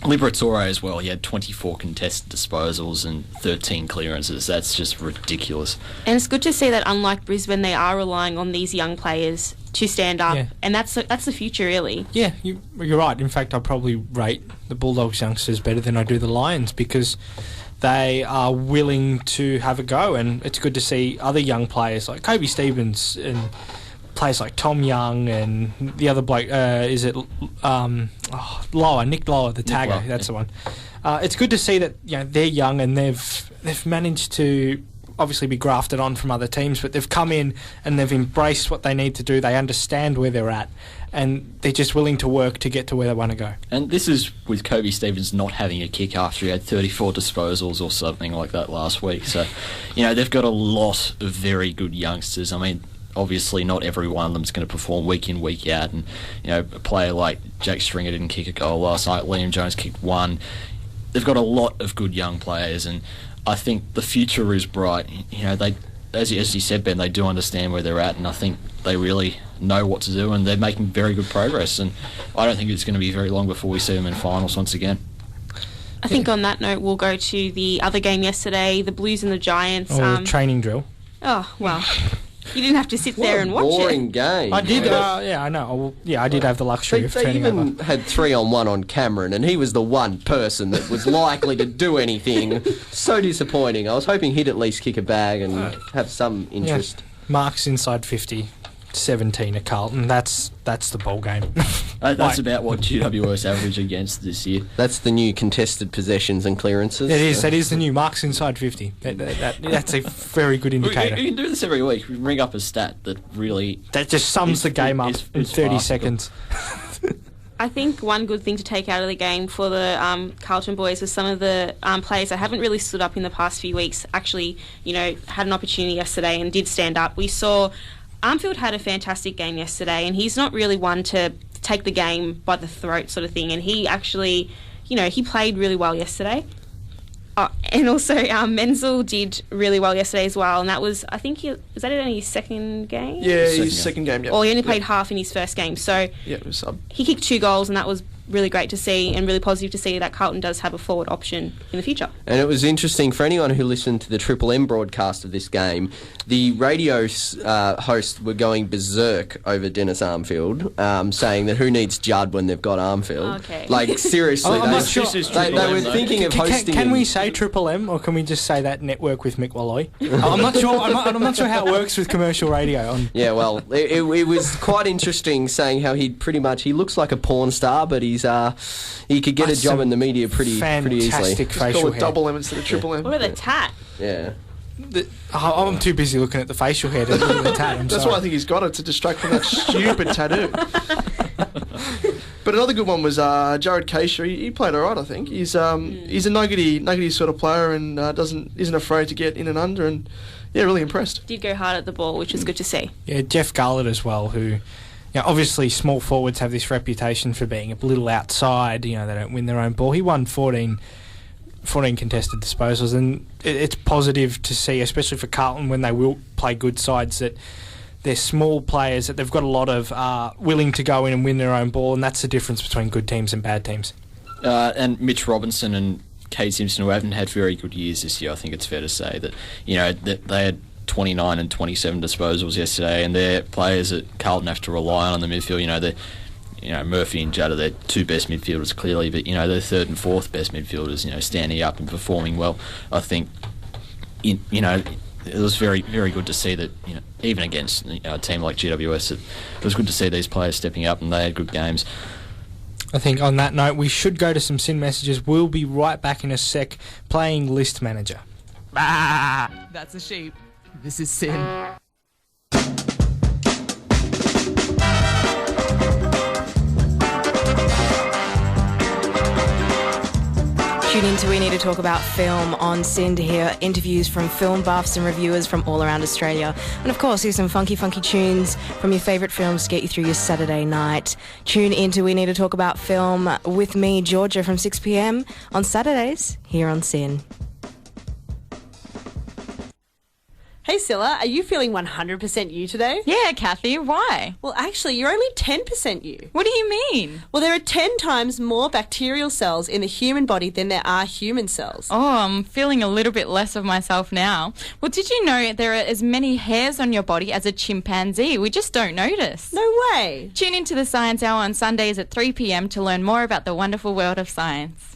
Liberatore as well. He had 24 contested disposals and 13 clearances. That's just ridiculous. And it's good to see that, unlike Brisbane, they are relying on these young players to stand up, and that's the future, really. Yeah, you're right. In fact, I probably rate the Bulldogs youngsters better than I do the Lions, because they are willing to have a go, and it's good to see other young players like Kobe Stevens and players like Tom Young and the other bloke, Nick Lower, the tagger, that's the one. It's good to see that they're young and they've managed to obviously be grafted on from other teams, but they've come in and they've embraced what they need to do. They understand where they're at, and they're just willing to work to get to where they want to go. And this is with Kobe Stevens not having a kick after he had 34 disposals or something like that last week. So, they've got a lot of very good youngsters. I mean, obviously not every one of them is going to perform week in, week out. And, a player like Jake Stringer didn't kick a goal last night. Liam Jones kicked 1. They've got a lot of good young players, and I think the future is bright. They, as you said, Ben, they do understand where they're at, and I think they really know what to do, and they're making very good progress. And I don't think it's going to be very long before we see them in finals once again. I think on that note, we'll go to the other game yesterday, the Blues and the Giants. Training drill. Oh, well, you didn't have to sit there and watch boring game. I did, I know. I did have the luxury of turning over. They even had 3-on-1 on Cameron, and he was the one person that was likely to do anything. So disappointing. I was hoping he'd at least kick a bag and have some interest. Yeah. Marks inside 50, 17 at Carlton. That's the ball game. That's about what GWS average against this year. That's the new contested possessions and clearances. It is. That is the new marks inside 50. That's a very good indicator. We can do this every week. We bring up a stat that just sums the game up in 30 seconds. I think one good thing to take out of the game for the Carlton boys was some of the players that haven't really stood up in the past few weeks actually, had an opportunity yesterday and did stand up. We saw Armfield had a fantastic game yesterday, and he's not really one to take the game by the throat sort of thing, and he actually, he played really well yesterday. And also Menzel did really well yesterday as well, and that was, I think, was that only his second game? Yeah, his second game, yeah. Or he only played half in his first game, so it was sub. He kicked 2 goals, and that was really great to see and really positive to see that Carlton does have a forward option in the future. And it was interesting for anyone who listened to the Triple M broadcast of this game. The radio hosts were going berserk over Dennis Armfield, saying that who needs Judd when they've got Armfield? Okay. Like, seriously, I'm not sure. they were thinking of hosting Can him. we say Triple M, or can we just say that network with Mick Walloy? I'm not sure. I'm not sure how it works with commercial radio. Yeah, well, it was quite interesting saying how he looks like a porn star, but he could get a job in the media pretty easily. Fantastic facial Call it hair. double M instead of triple M. What about the tat? Yeah. I'm too busy looking at the facial hair to look at the tat. That's why I think he's got it, to distract from that stupid tattoo. But another good one was Jared Keisha. He played all right, I think. He's a nuggety sort of player and isn't afraid to get in and under, and yeah, really impressed. Did go hard at the ball, which is good to see. Yeah, Jeff Garlett as well, who, obviously small forwards have this reputation for being a little outside. They don't win their own ball. He won 14 contested disposals, and it's positive to see, especially for Carlton when they will play good sides, that they're small players, that they've got a lot of willing to go in and win their own ball, and that's the difference between good teams and bad teams. And Mitch Robinson and Kade Simpson, who haven't had very good years this year, I think it's fair to say that that they had 29 and 27 disposals yesterday, and they're players that Carlton have to rely on in the midfield. Murphy and Judd are their two best midfielders clearly, but their third and fourth best midfielders, standing up and performing well. I think it was very, very good to see that, even against a team like GWS, it was good to see these players stepping up, and they had good games. I think on that note, we should go to some Sin messages. We'll be right back in a sec playing List Manager. That's a sheep. This is Sin. Tune in to We Need to Talk About Film on Sin to hear interviews from film buffs and reviewers from all around Australia. And of course, here's some funky tunes from your favourite films to get you through your Saturday night. Tune in to We Need to Talk About Film with me, Georgia, from 6 p.m. on Saturdays here on Sin. Hey Scylla, are you feeling 100% you today? Yeah, Kathy, why? Well, actually, you're only 10% you. What do you mean? Well, there are 10 times more bacterial cells in the human body than there are human cells. Oh, I'm feeling a little bit less of myself now. Well, did you know there are as many hairs on your body as a chimpanzee? We just don't notice. No way. Tune into the Science Hour on Sundays at 3 p.m. to learn more about the wonderful world of science.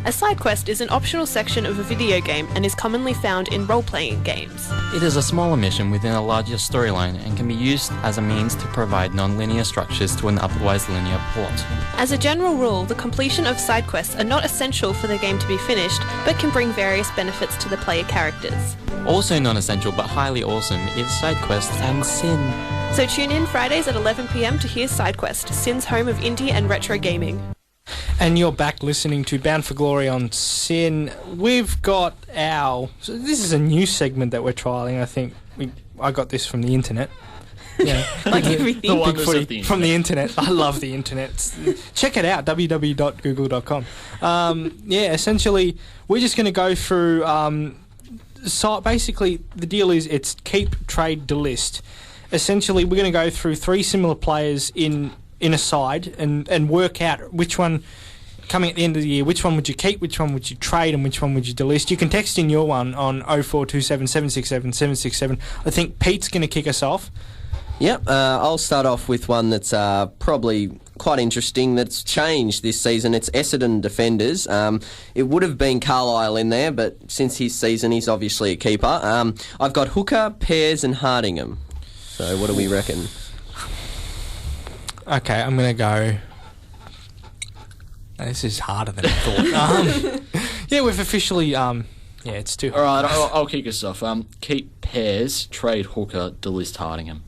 A side quest is an optional section of a video game and is commonly found in role-playing games. It is a smaller mission within a larger storyline and can be used as a means to provide non-linear structures to an otherwise linear plot. As a general rule, the completion of side quests are not essential for the game to be finished, but can bring various benefits to the player characters. Also non-essential but highly awesome is side quests and Sin. So tune in Fridays at 11 p.m. to hear Side Quest, Sin's home of indie and retro gaming. And you're back listening to Bound for Glory on Sin. We've got so this is a new segment that we're trialling. I think I got this from the internet. Yeah, like everything. From the internet. I love the internet. Check it out, www.google.com. Essentially, we're just going to go through. So basically, the deal is it's keep, trade, delist. Essentially, we're going to go through three similar players in a side and work out which one, coming at the end of the year, which one would you keep, which one would you trade, and which one would you delist. You can text in your one on 0427 767 767. I think Pete's going to kick us off. Yep, I'll start off with one that's probably quite interesting that's changed this season. It's Essendon defenders. It would have been Carlisle in there, but since his season, he's obviously a keeper. I've got Hooker, Pears and Hardingham. So what do we reckon? Okay, I'm going to go... This is harder than I thought. Yeah, we've officially... it's too hard. All right, I'll kick us off. Keep Pears, trade Hooker, delist Hardingham.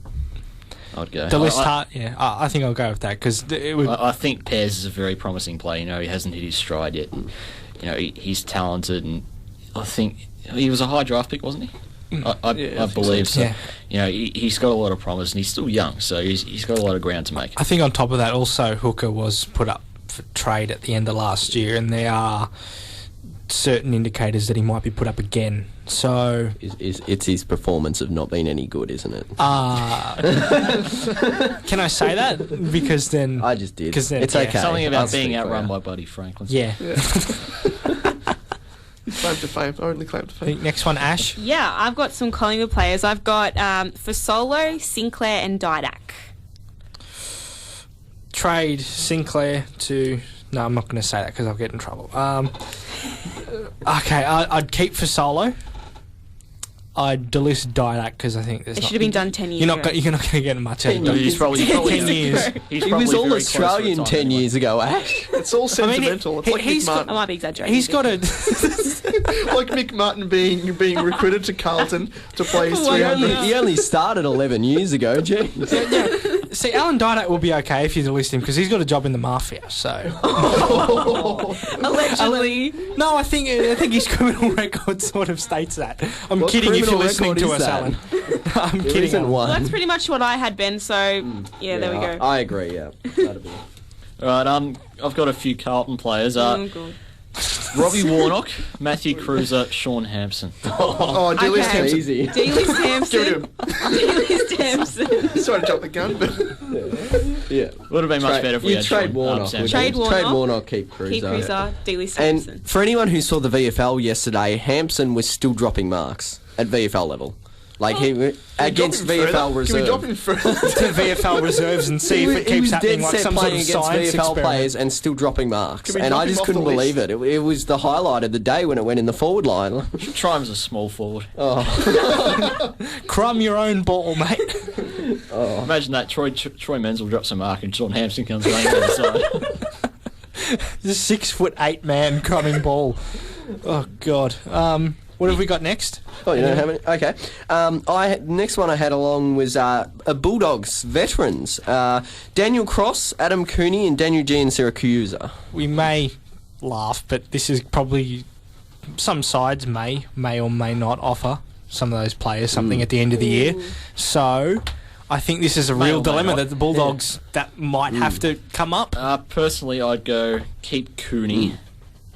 I'd go. I think I'll go with that because it would... I think Pears is a very promising player. He hasn't hit his stride yet. And, he's talented, and I think he was a high draft pick, wasn't he? I believe so. Yeah. He's got a lot of promise, and he's still young, so he's got a lot of ground to make. I think on top of that, also Hooker was put up for trade at the end of last year, and there are certain indicators that he might be put up again. So It's his performance of not being any good, isn't it? Can I say that? Because then I just did. Then, it's okay. Something I'll about being speak for outrun you. by Buddy Franklin. Yeah. Claim to fame. Only claim to fame. Next one, Ash. Yeah, I've got some Collingwood players. I've got Fasolo, Sinclair, and Didak. Trade Sinclair to... No, I'm not going to say that because I'll get in trouble. Okay, I'd keep Fasolo. I'd delist Didak because I think there's It not... should have been done 10 years You're ago. not going to get much out of 10 Didak. years. Probably 10 years. He was all Australian 10 years ago, Ash. It's all sentimental. It's like Mick Martin. I might be exaggerating. He's got a... Like Mick Martin being recruited to Carlton to play his 300. He only started 11 years ago, gee. See, Alan Didak will be okay if you delist him because he's got a job in the mafia, so... Allegedly. No, I think his criminal record sort of states that. I'm What kidding if you're criminal listening record to is us, that? Alan. I'm There kidding. isn't Alan. one. Well, that's pretty much what I had, Ben, so yeah, there we go. I agree, yeah. That'd be... Right, I've got a few Carlton players. God. Robbie Warnock, Matthew Cruiser, Sean Hampson. Oh, delist Okay. Hampson. Easy. Delist Hampson. Delist Hampson. Sorry to jump the gun, but Yeah. Would have been much better if we you had trade Sean Warnock. Sam. wouldn't Trade you? Warnock. Trade Warnock, keep Cruiser. Keep Cruiser, delist And Hampson. for anyone who saw the VFL yesterday, Hampson was still dropping marks at VFL level. Like against VFL Can we drop reserve. him further? To VFL reserves and see if it He keeps was happening dead like set some sort playing of against science VFL experiment. players and still dropping marks. Can we And drop I him just off the couldn't believe list? it. It was the highlight of the day when it went in the forward line. Try him as a small forward. Crumb your own ball, mate. Imagine that Troy Menzel drops a mark and Sean Hampson comes running to the side. The 6'8" man crumbing ball. Oh God. What have we got next? Oh, you don't have any? Okay. Next one I had along was a Bulldogs veterans. Daniel Cross, Adam Cooney and Daniel G and Siracusa. We may laugh, but this is probably... Some sides may or may not offer some of those players something at the end of the year. So... I think this is a real dilemma that the Bulldogs that might have to come up. Personally, I'd go keep Cooney,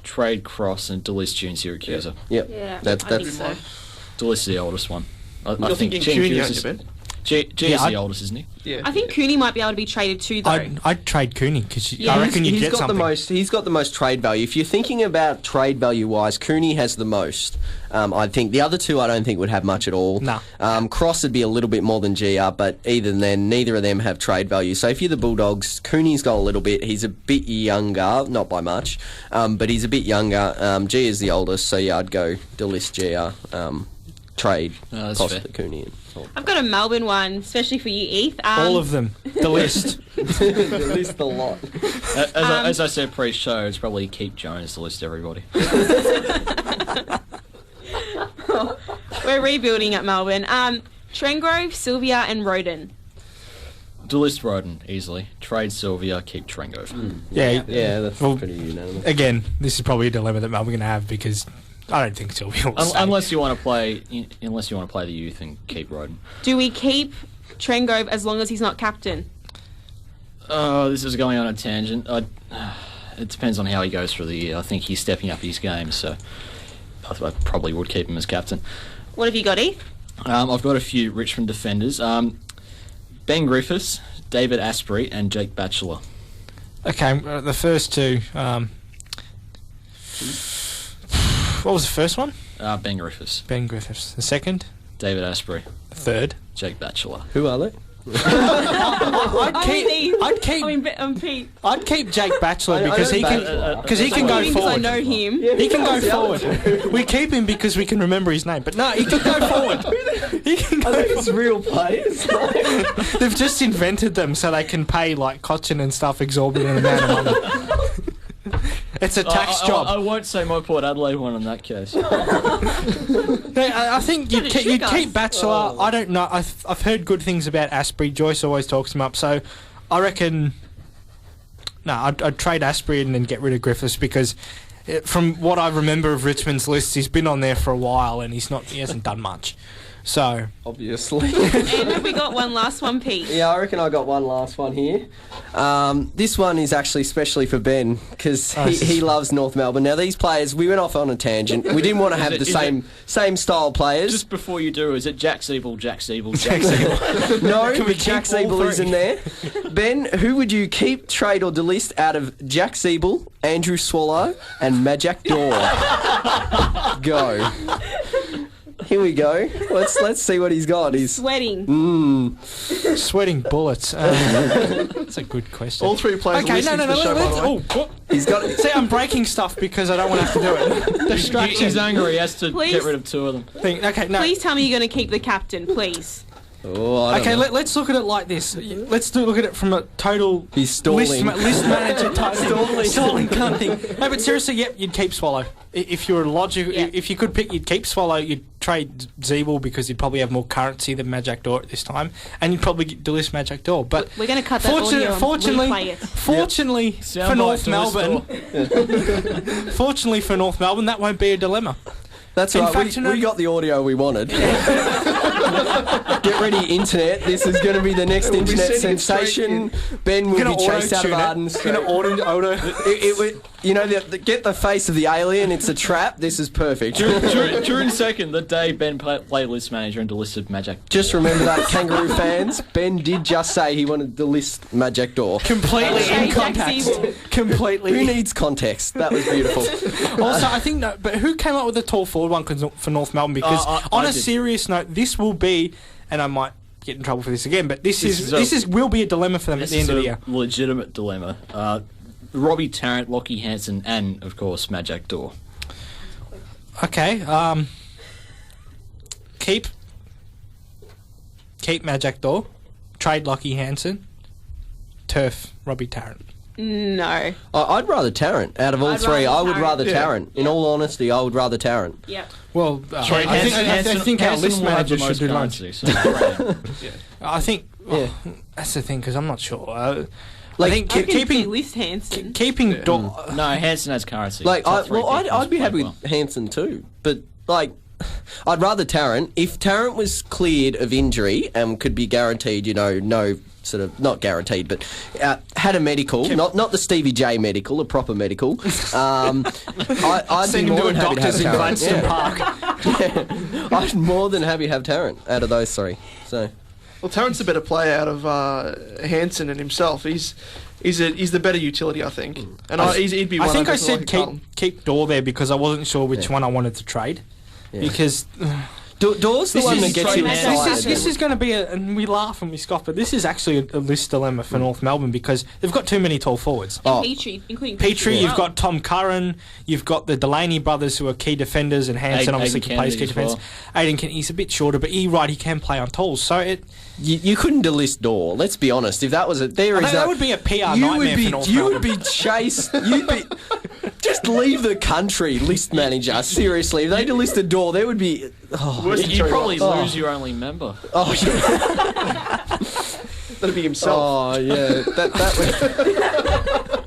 trade Cross, and delist June Siracusa. Yep. Yeah, That's I think so. Delist the oldest one. I You're think thinking Gene Cooney, Hughes aren't is you, Ben? G Yeah, is the oldest, isn't he? Yeah. I think Cooney might be able to be traded too, though. I'd trade Cooney because Yeah. I reckon you'd He's get got something. the most. He's got the most trade value. If you're thinking about trade value wise, Cooney has the most. I think the other two I don't think would have much at all. No. Cross would be a little bit more than GR, but neither of them have trade value. So if you're the Bulldogs, Cooney's got a little bit. He's a bit younger, not by much, but he's a bit younger. G is the oldest, so yeah, I'd go delist GR. Trade that's cost fair. the Cooney. I've got a Melbourne one, especially for you, Heath. All of them. The list. The list a lot. As I said pre-show, it's probably keep Jones to list everybody. We're rebuilding at Melbourne. Trengrove, Sylvia, and Roden. Delist Roden, easily. Trade Sylvia, keep Trengrove. Yeah, that's well, pretty unanimous. Again, this is probably a dilemma that Melbourne going to have because I don't think Sylvia will stay. Unless you want to play the youth and keep Roden. Do we keep Trengrove as long as he's not captain? This is going on a tangent. It depends on how he goes through the year. I think he's stepping up his game, so I probably would keep him as captain. What have you got, Heath? I've got a few Richmond defenders. Ben Griffiths, David Asprey, and Jake Batchelor. Okay, the first two. What was the first one? Ben Griffiths. Ben Griffiths. The second? David Asprey. The third? Jake Batchelor. Who are they? I'd keep Jake Batchelor because he can go forward. I know him. He can go forward. We keep him because we can remember his name, but no, he can go forward. He can go forward. It's real players. They've just invented them so they can pay like Cochin and stuff exorbitant amount of money. It's a tax job. I won't say my Port Adelaide one in that case. No, I think you'd keep Batchelor. I don't know. I've heard good things about Asprey. Joyce always talks him up. So I reckon... No, I'd trade Asprey and then get rid of Griffiths because from what I remember of Richmond's list, he's been on there for a while and he hasn't done much. So obviously. And have we got one last one, Pete? Yeah, I reckon I got one last one here. This one is actually especially for Ben because he loves North Melbourne. Now these players, we went off on a tangent. We didn't want to have the same style players. Just before you do, is it Jack Siebel, Jack Siebel, Jack Siebel? No, but Jack Siebel is in there. Ben, who would you keep, trade or delist out of Jack Siebel, Andrew Swallow and Majak Daw? Go. Here we go. Let's see what he's got. He's sweating. Sweating bullets. That's a good question. All three players are listening to the show, by the way. He's got. See, I'm breaking stuff because I don't want to have to do it. Distraction. He's angry. He has to Please. get rid of two of them. Okay, no. Please tell me you're going to keep the captain, please. Oh, okay, let's look at it like this. Let's look at it from a total list manager type stalling kind of thing. No, but seriously, yep, you'd keep Swallow. If you were logical, if you could pick, you'd keep Swallow. You'd trade Zeeble because you'd probably have more currency than Majak Daw at this time, and you'd probably delist Majak Daw. But we're going to cut that audio and replay it. Fortunately for North Melbourne, fortunately for North Melbourne, that won't be a dilemma. That's right. We got the audio we wanted. Get ready, internet. This is going to be the next internet sensation. Ben will be chased out of Arden Street. Get the face of the alien. It's a trap. This is perfect. During second, the day Ben played list manager and delisted Majak. Just remember that, Kangaroo fans. Ben did just say he wanted to list Majak Daw. Completely in context. Completely. Who needs context? That was beautiful. Also, I think but who came up with the tall forward one for North Melbourne? Because on a serious note, this will be, and I might get in trouble for this again, but this will be a dilemma for them at the end of the year. Legitimate dilemma. Robbie Tarrant, Lockie Hansen, and of course Majak Daw. Okay. Keep Majak Daw. Trade Lockie Hansen. Turf Robbie Tarrant. No. I'd rather Tarrant. Out of all three, I would rather Tarrant. In all honesty, I would rather Tarrant. Yeah. Well, I think our list manager should do lunch. I think that's the thing, because I'm not sure. I think keeping list Hansen. Keeping Daw. No, Hansen has currency. I'd be happy with Hansen too, but I'd rather Tarrant. If Tarrant was cleared of injury and could be guaranteed, no sort of, not guaranteed, but had a medical, not the Stevie J medical, a proper medical. I'd be more than happy to have Tarrant. I'd more than happy to have Tarrant out of those three. So. Well, Tarrant's a better player out of Hansen and himself. He's the better utility, I think. And he'd be one. I think I said keep Daw there because I wasn't sure which one I wanted to trade. Yeah. Because Daw's the one that gets you excited. This is going to be and we laugh and we scoff, but this is actually a list dilemma for North Melbourne because they've got too many tall forwards. Petrie, including Petrie, you've got Tom Curran, you've got the Delaney brothers who are key defenders, and Hansen obviously plays key defence. Aidan Kennedy, he's a bit shorter, but he can play on tools. So you couldn't delist Daw. Let's be honest. If that was it, that would be a PR nightmare for North Melbourne. You would be chased. Just leave the country, list manager. Seriously, if they delisted Daw, there would be. You'd probably lose your only member. Oh, yeah. That'd be himself. Oh, yeah. That would.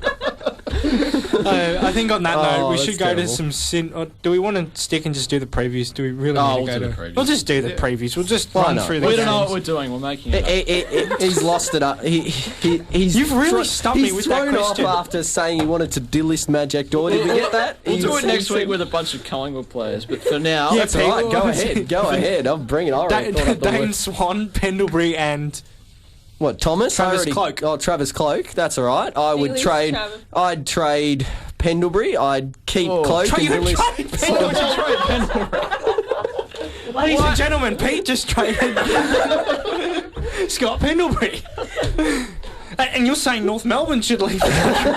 I think on that note, we should go to some Or do we want to stick and just do the previews? Do we really need to go to the previews? We'll just do the previews. We'll just run through the games. We don't know what we're doing. We're making it up. He's lost it up. You've really stumped me with that question. He's thrown off after saying he wanted to delist Majak Daw. Did we get that? We'll do it next week with a bunch of Collingwood players. But for now... That's all right. Go ahead. Go ahead. I'll bring it. Dane Swan, Pendlebury and... What, Thomas? Travis Cloak. Oh, Travis Cloak. That's all right. I'd trade Pendlebury. I'd keep Cloak. Trade Pendlebury. Ladies and gentlemen, Pete just traded Scott Pendlebury. And you're saying North Melbourne should leave the country?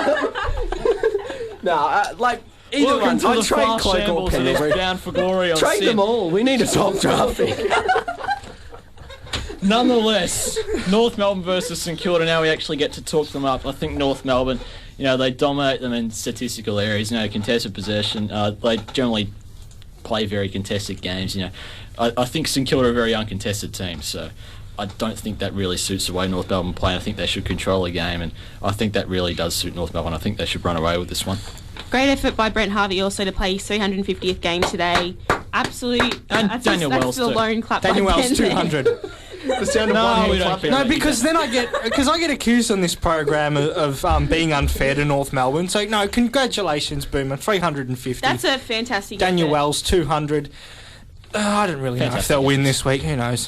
Either one. I'd trade Cloak or Pendlebury. Bound for glory. Trade them all. We need a top draft pick. Nonetheless, North Melbourne versus St Kilda, now we actually get to talk them up. I think North Melbourne, they dominate them in statistical areas, contested possession. They generally play very contested games, I think St Kilda are a very uncontested team, so I don't think that really suits the way North Melbourne play. I think they should control the game, and I think that really does suit North Melbourne. I think they should run away with this one. Great effort by Brent Harvey also to play his 350th game today. Absolutely. And Daniel Wells That's the too. lone clap. Daniel by Wells Ben there. 200. The sound of one hand clapping. No, because then I get accused on this program of being unfair to North Melbourne. So no, congratulations, Boomer, 350. That's a fantastic. Daniel effort. Wells 200. I don't really know if they'll win this week. Who knows?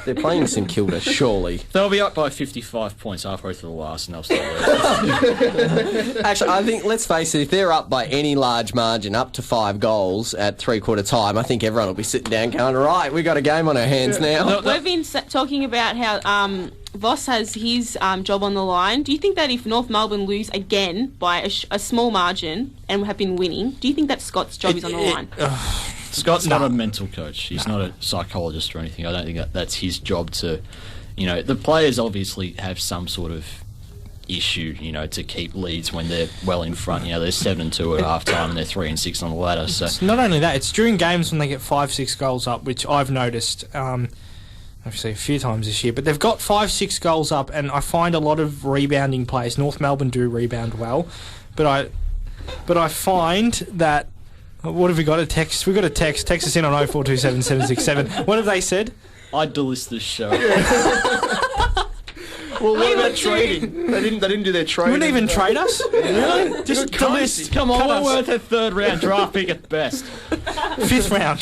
They're playing St Kilda, surely. They'll be up by 55 points halfway through the last, and they'll still lose. Actually, I think, let's face it, if they're up by any large margin, up to 5 goals at three-quarter time, I think everyone will be sitting down going, right, we got a game on our hands now. We've been talking about how Voss has his job on the line. Do you think that if North Melbourne lose again by a small margin and have been winning, do you think that Scott's job is on the line? Scott's not a mental coach. He's not a psychologist or anything. I don't think that's his job to, the players obviously have some sort of issue, to keep leads when they're well in front. They're 7-2 at half time and they're 3-6 on the ladder. So It's not only that, it's during games when they get 5-6 goals up, which I've noticed obviously a few times this year, but they've got 5-6 goals up, and I find a lot of rebounding players. North Melbourne do rebound well, but I find that. What have we got? A text. We got a text. Text us in on 0427 767. What have they said? I'd delist this show. Well, what about trading? They didn't do their trading. You wouldn't even trade us? Really? Just Delist. Come on, we're worth a third round draft pick at best. 5th round.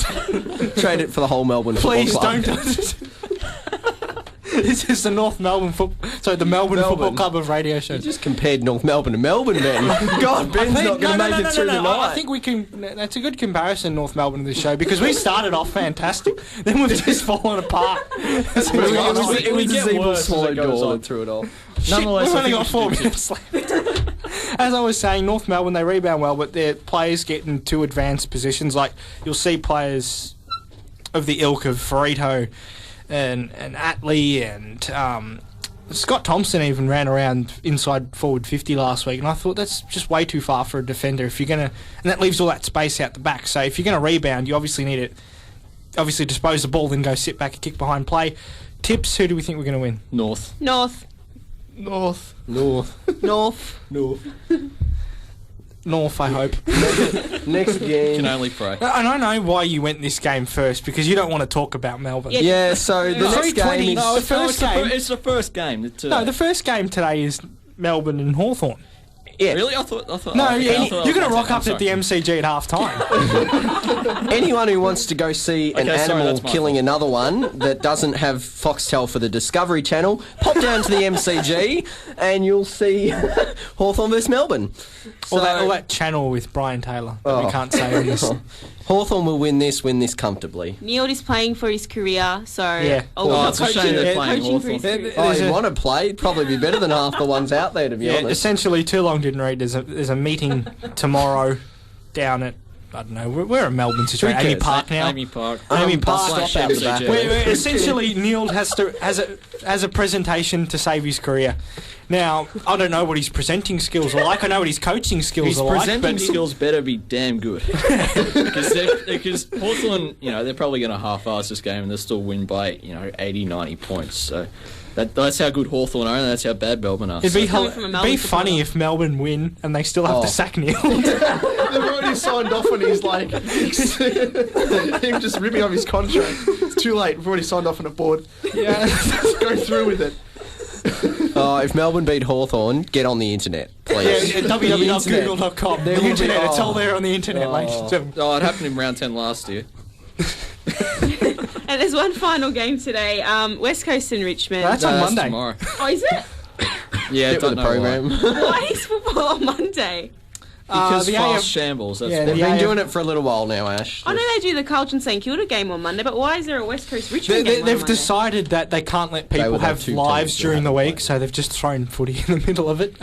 Trade it for the whole Melbourne Please Football Club. don't. This is the North Melbourne the Melbourne Football Club of radio shows. You just compared North Melbourne to Melbourne, Ben. God, Ben's not going to make it through the night. I think we can. That's a good comparison, North Melbourne, to this show, because we started off fantastic, then we've just fallen apart. It was a Zebra swallowed door that threw it off. Nonetheless, we've only got 4 minutes left. As I was saying, North Melbourne, they rebound well, but their players get into advanced positions. Like, you'll see players of the ilk of Farito and Atley and Scott Thompson even ran around inside forward 50 last week, and I thought that's just way too far for a defender. If you're gonna, and that leaves all that space out the back. So if you're gonna rebound, you obviously need it. Obviously, dispose the ball, then go sit back and kick behind play. Tips: who do we think we're gonna win? North. North. North. North. North. North. North, I hope. Next game. Can only pray. And I know why you went this game first, because you don't want to talk about Melbourne. Yeah, so the next game is... No, the first game. It's the first game. No, the first game today is Melbourne and Hawthorn. Yeah. Really? I thought. No, okay, you're going to rock up at the MCG at half time. Anyone who wants to go see an animal that's my killing fault. another one that doesn't have Foxtel for the Discovery Channel, pop down to the MCG and you'll see Hawthorn versus Melbourne. All that channel with Brian Taylor that we can't say on this. Hawthorn will win this comfortably. Neil is playing for his career, so Yeah. It's a shame they're playing coaching for his Hawthorn. career. Oh, you want to play? It'd probably be better than half the ones out there, to be honest. Essentially, too long didn't read. There's a meeting tomorrow down at, I don't know, we're at Melbourne situation. Who Amy cares? Park now. Amy Park. Amy bus Park. stop out the back. Where essentially Neil has a presentation to save his career. Now, I don't know what his presenting skills are like. I know what his coaching skills His are like. presenting But skills better be damn good. because Hawthorn, they're probably going to half-ass this game and they'll still win by, 80, 90 points. So that's how good Hawthorn are and that's how bad Melbourne are. It'd be, Coming from a Melbourne funny if Melbourne win and they still have to sack Neil. They've already signed off and he's like, him just ripping off his contract. It's too late. We've already signed off on a board. Yeah, go through with it. If Melbourne beat Hawthorn, get on the internet, please. Yeah, www.google.com. The internet, it's all there on the internet, ladies and gentlemen. Oh, it happened in round 10 last year. And there's one final game today, West Coast and Richmond. That's on Monday. Tomorrow. Oh, is it? Yeah, Get with the program. Why is football on Monday? Because the fast AF shambles. That's Yeah, why. They've the been AF doing it for a little while now, Ash. I know they do the Carlton St Kilda game on Monday, but why is there a West Coast Richmond game on They've Monday? decided that they can't let people would have have two lives teams during that the have week, so they've just thrown footy in the middle of it.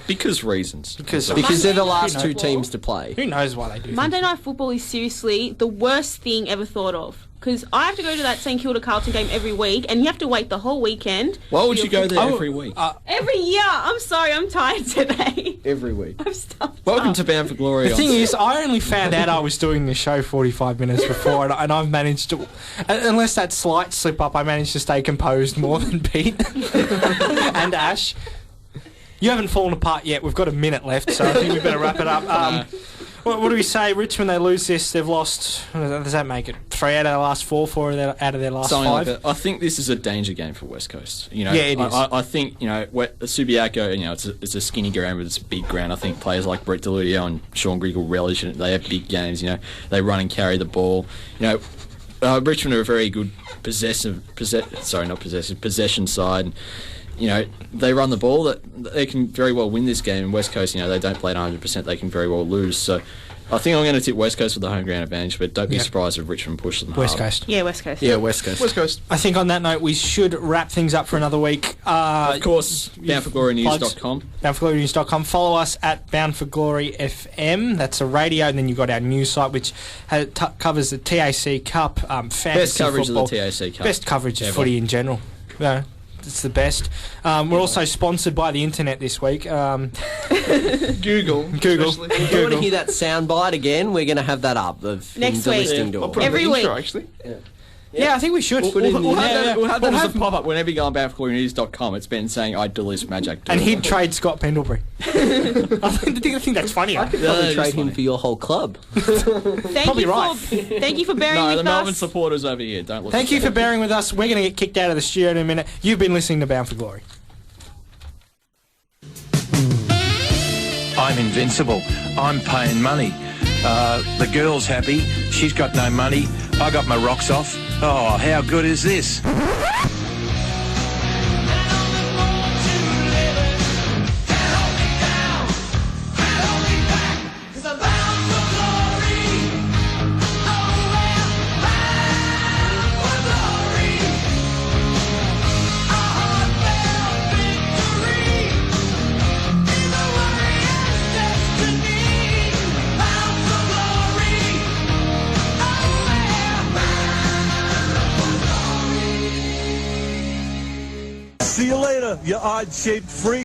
Because reasons. Because they're the last Monday two night teams to play. Who knows why they do Monday Night Football is seriously the worst thing ever thought of. Because I have to go to that St Kilda Carlton game every week, and you have to wait the whole weekend. Why would you go there every week? Every year. I'm sorry, I'm tired today. Every week. I'm stuffed Welcome up. to Bound for Glory. The thing is, I only found out I was doing this show 45 minutes before, and I've managed to, unless that slight slip up, I managed to stay composed more than Pete and Ash. You haven't fallen apart yet. We've got a minute left, so I think we better wrap it up. What do we say? Richmond, they lose this. They've lost. Does that make it 3 out of the last 4, 4 out of their last Something 5? like that. I think this is a danger game for West Coast. You know, Yeah, it is. I think Subiaco. You know, it's a skinny ground, but it's a big ground. I think players like Brett Deludio and Sean Grigg will relish it. They have big games. You know, they run and carry the ball. You know, Richmond are a very good possession side. You know, they run the ball. That they can very well win this game. And West Coast, you know, they don't play at 100%. They can very well lose. So, I think I'm going to tip West Coast with the home ground advantage. But don't be surprised if Richmond pushes them West hard. Coast. Yeah, West Coast. Yeah, West Coast. West Coast. I think on that note, we should wrap things up for another week. Of course, boundforglorynews.com. Boundforglorynews.com. Follow us at Bound for Glory FM. That's a radio, and then you've got our news site, which covers the TAC Cup, fantasy Best coverage football. of the TAC Cup. Best coverage of ever. footy in general. No, it's the best. We're also sponsored by the internet this week. Google. If you want to hear that soundbite again, we're going to have that up. Next week. Every week. Actually. Yeah, I think we should. We'll have that as a pop-up whenever you go on boundforglorynews.com. It's been saying, I delist Magic. And he'd trade Scott Pendlebury. I think that's funny. I could probably trade him for your whole club. Thank you for bearing No, with the Melbourne us. supporters over here. Don't look. Thank you for bearing with us. We're going to get kicked out of the studio in a minute. You've been listening to Bound for Glory. I'm invincible. I'm paying money. The girl's happy. She's got no money. I got my rocks off. Oh, how good is this? See you later, you odd-shaped freak.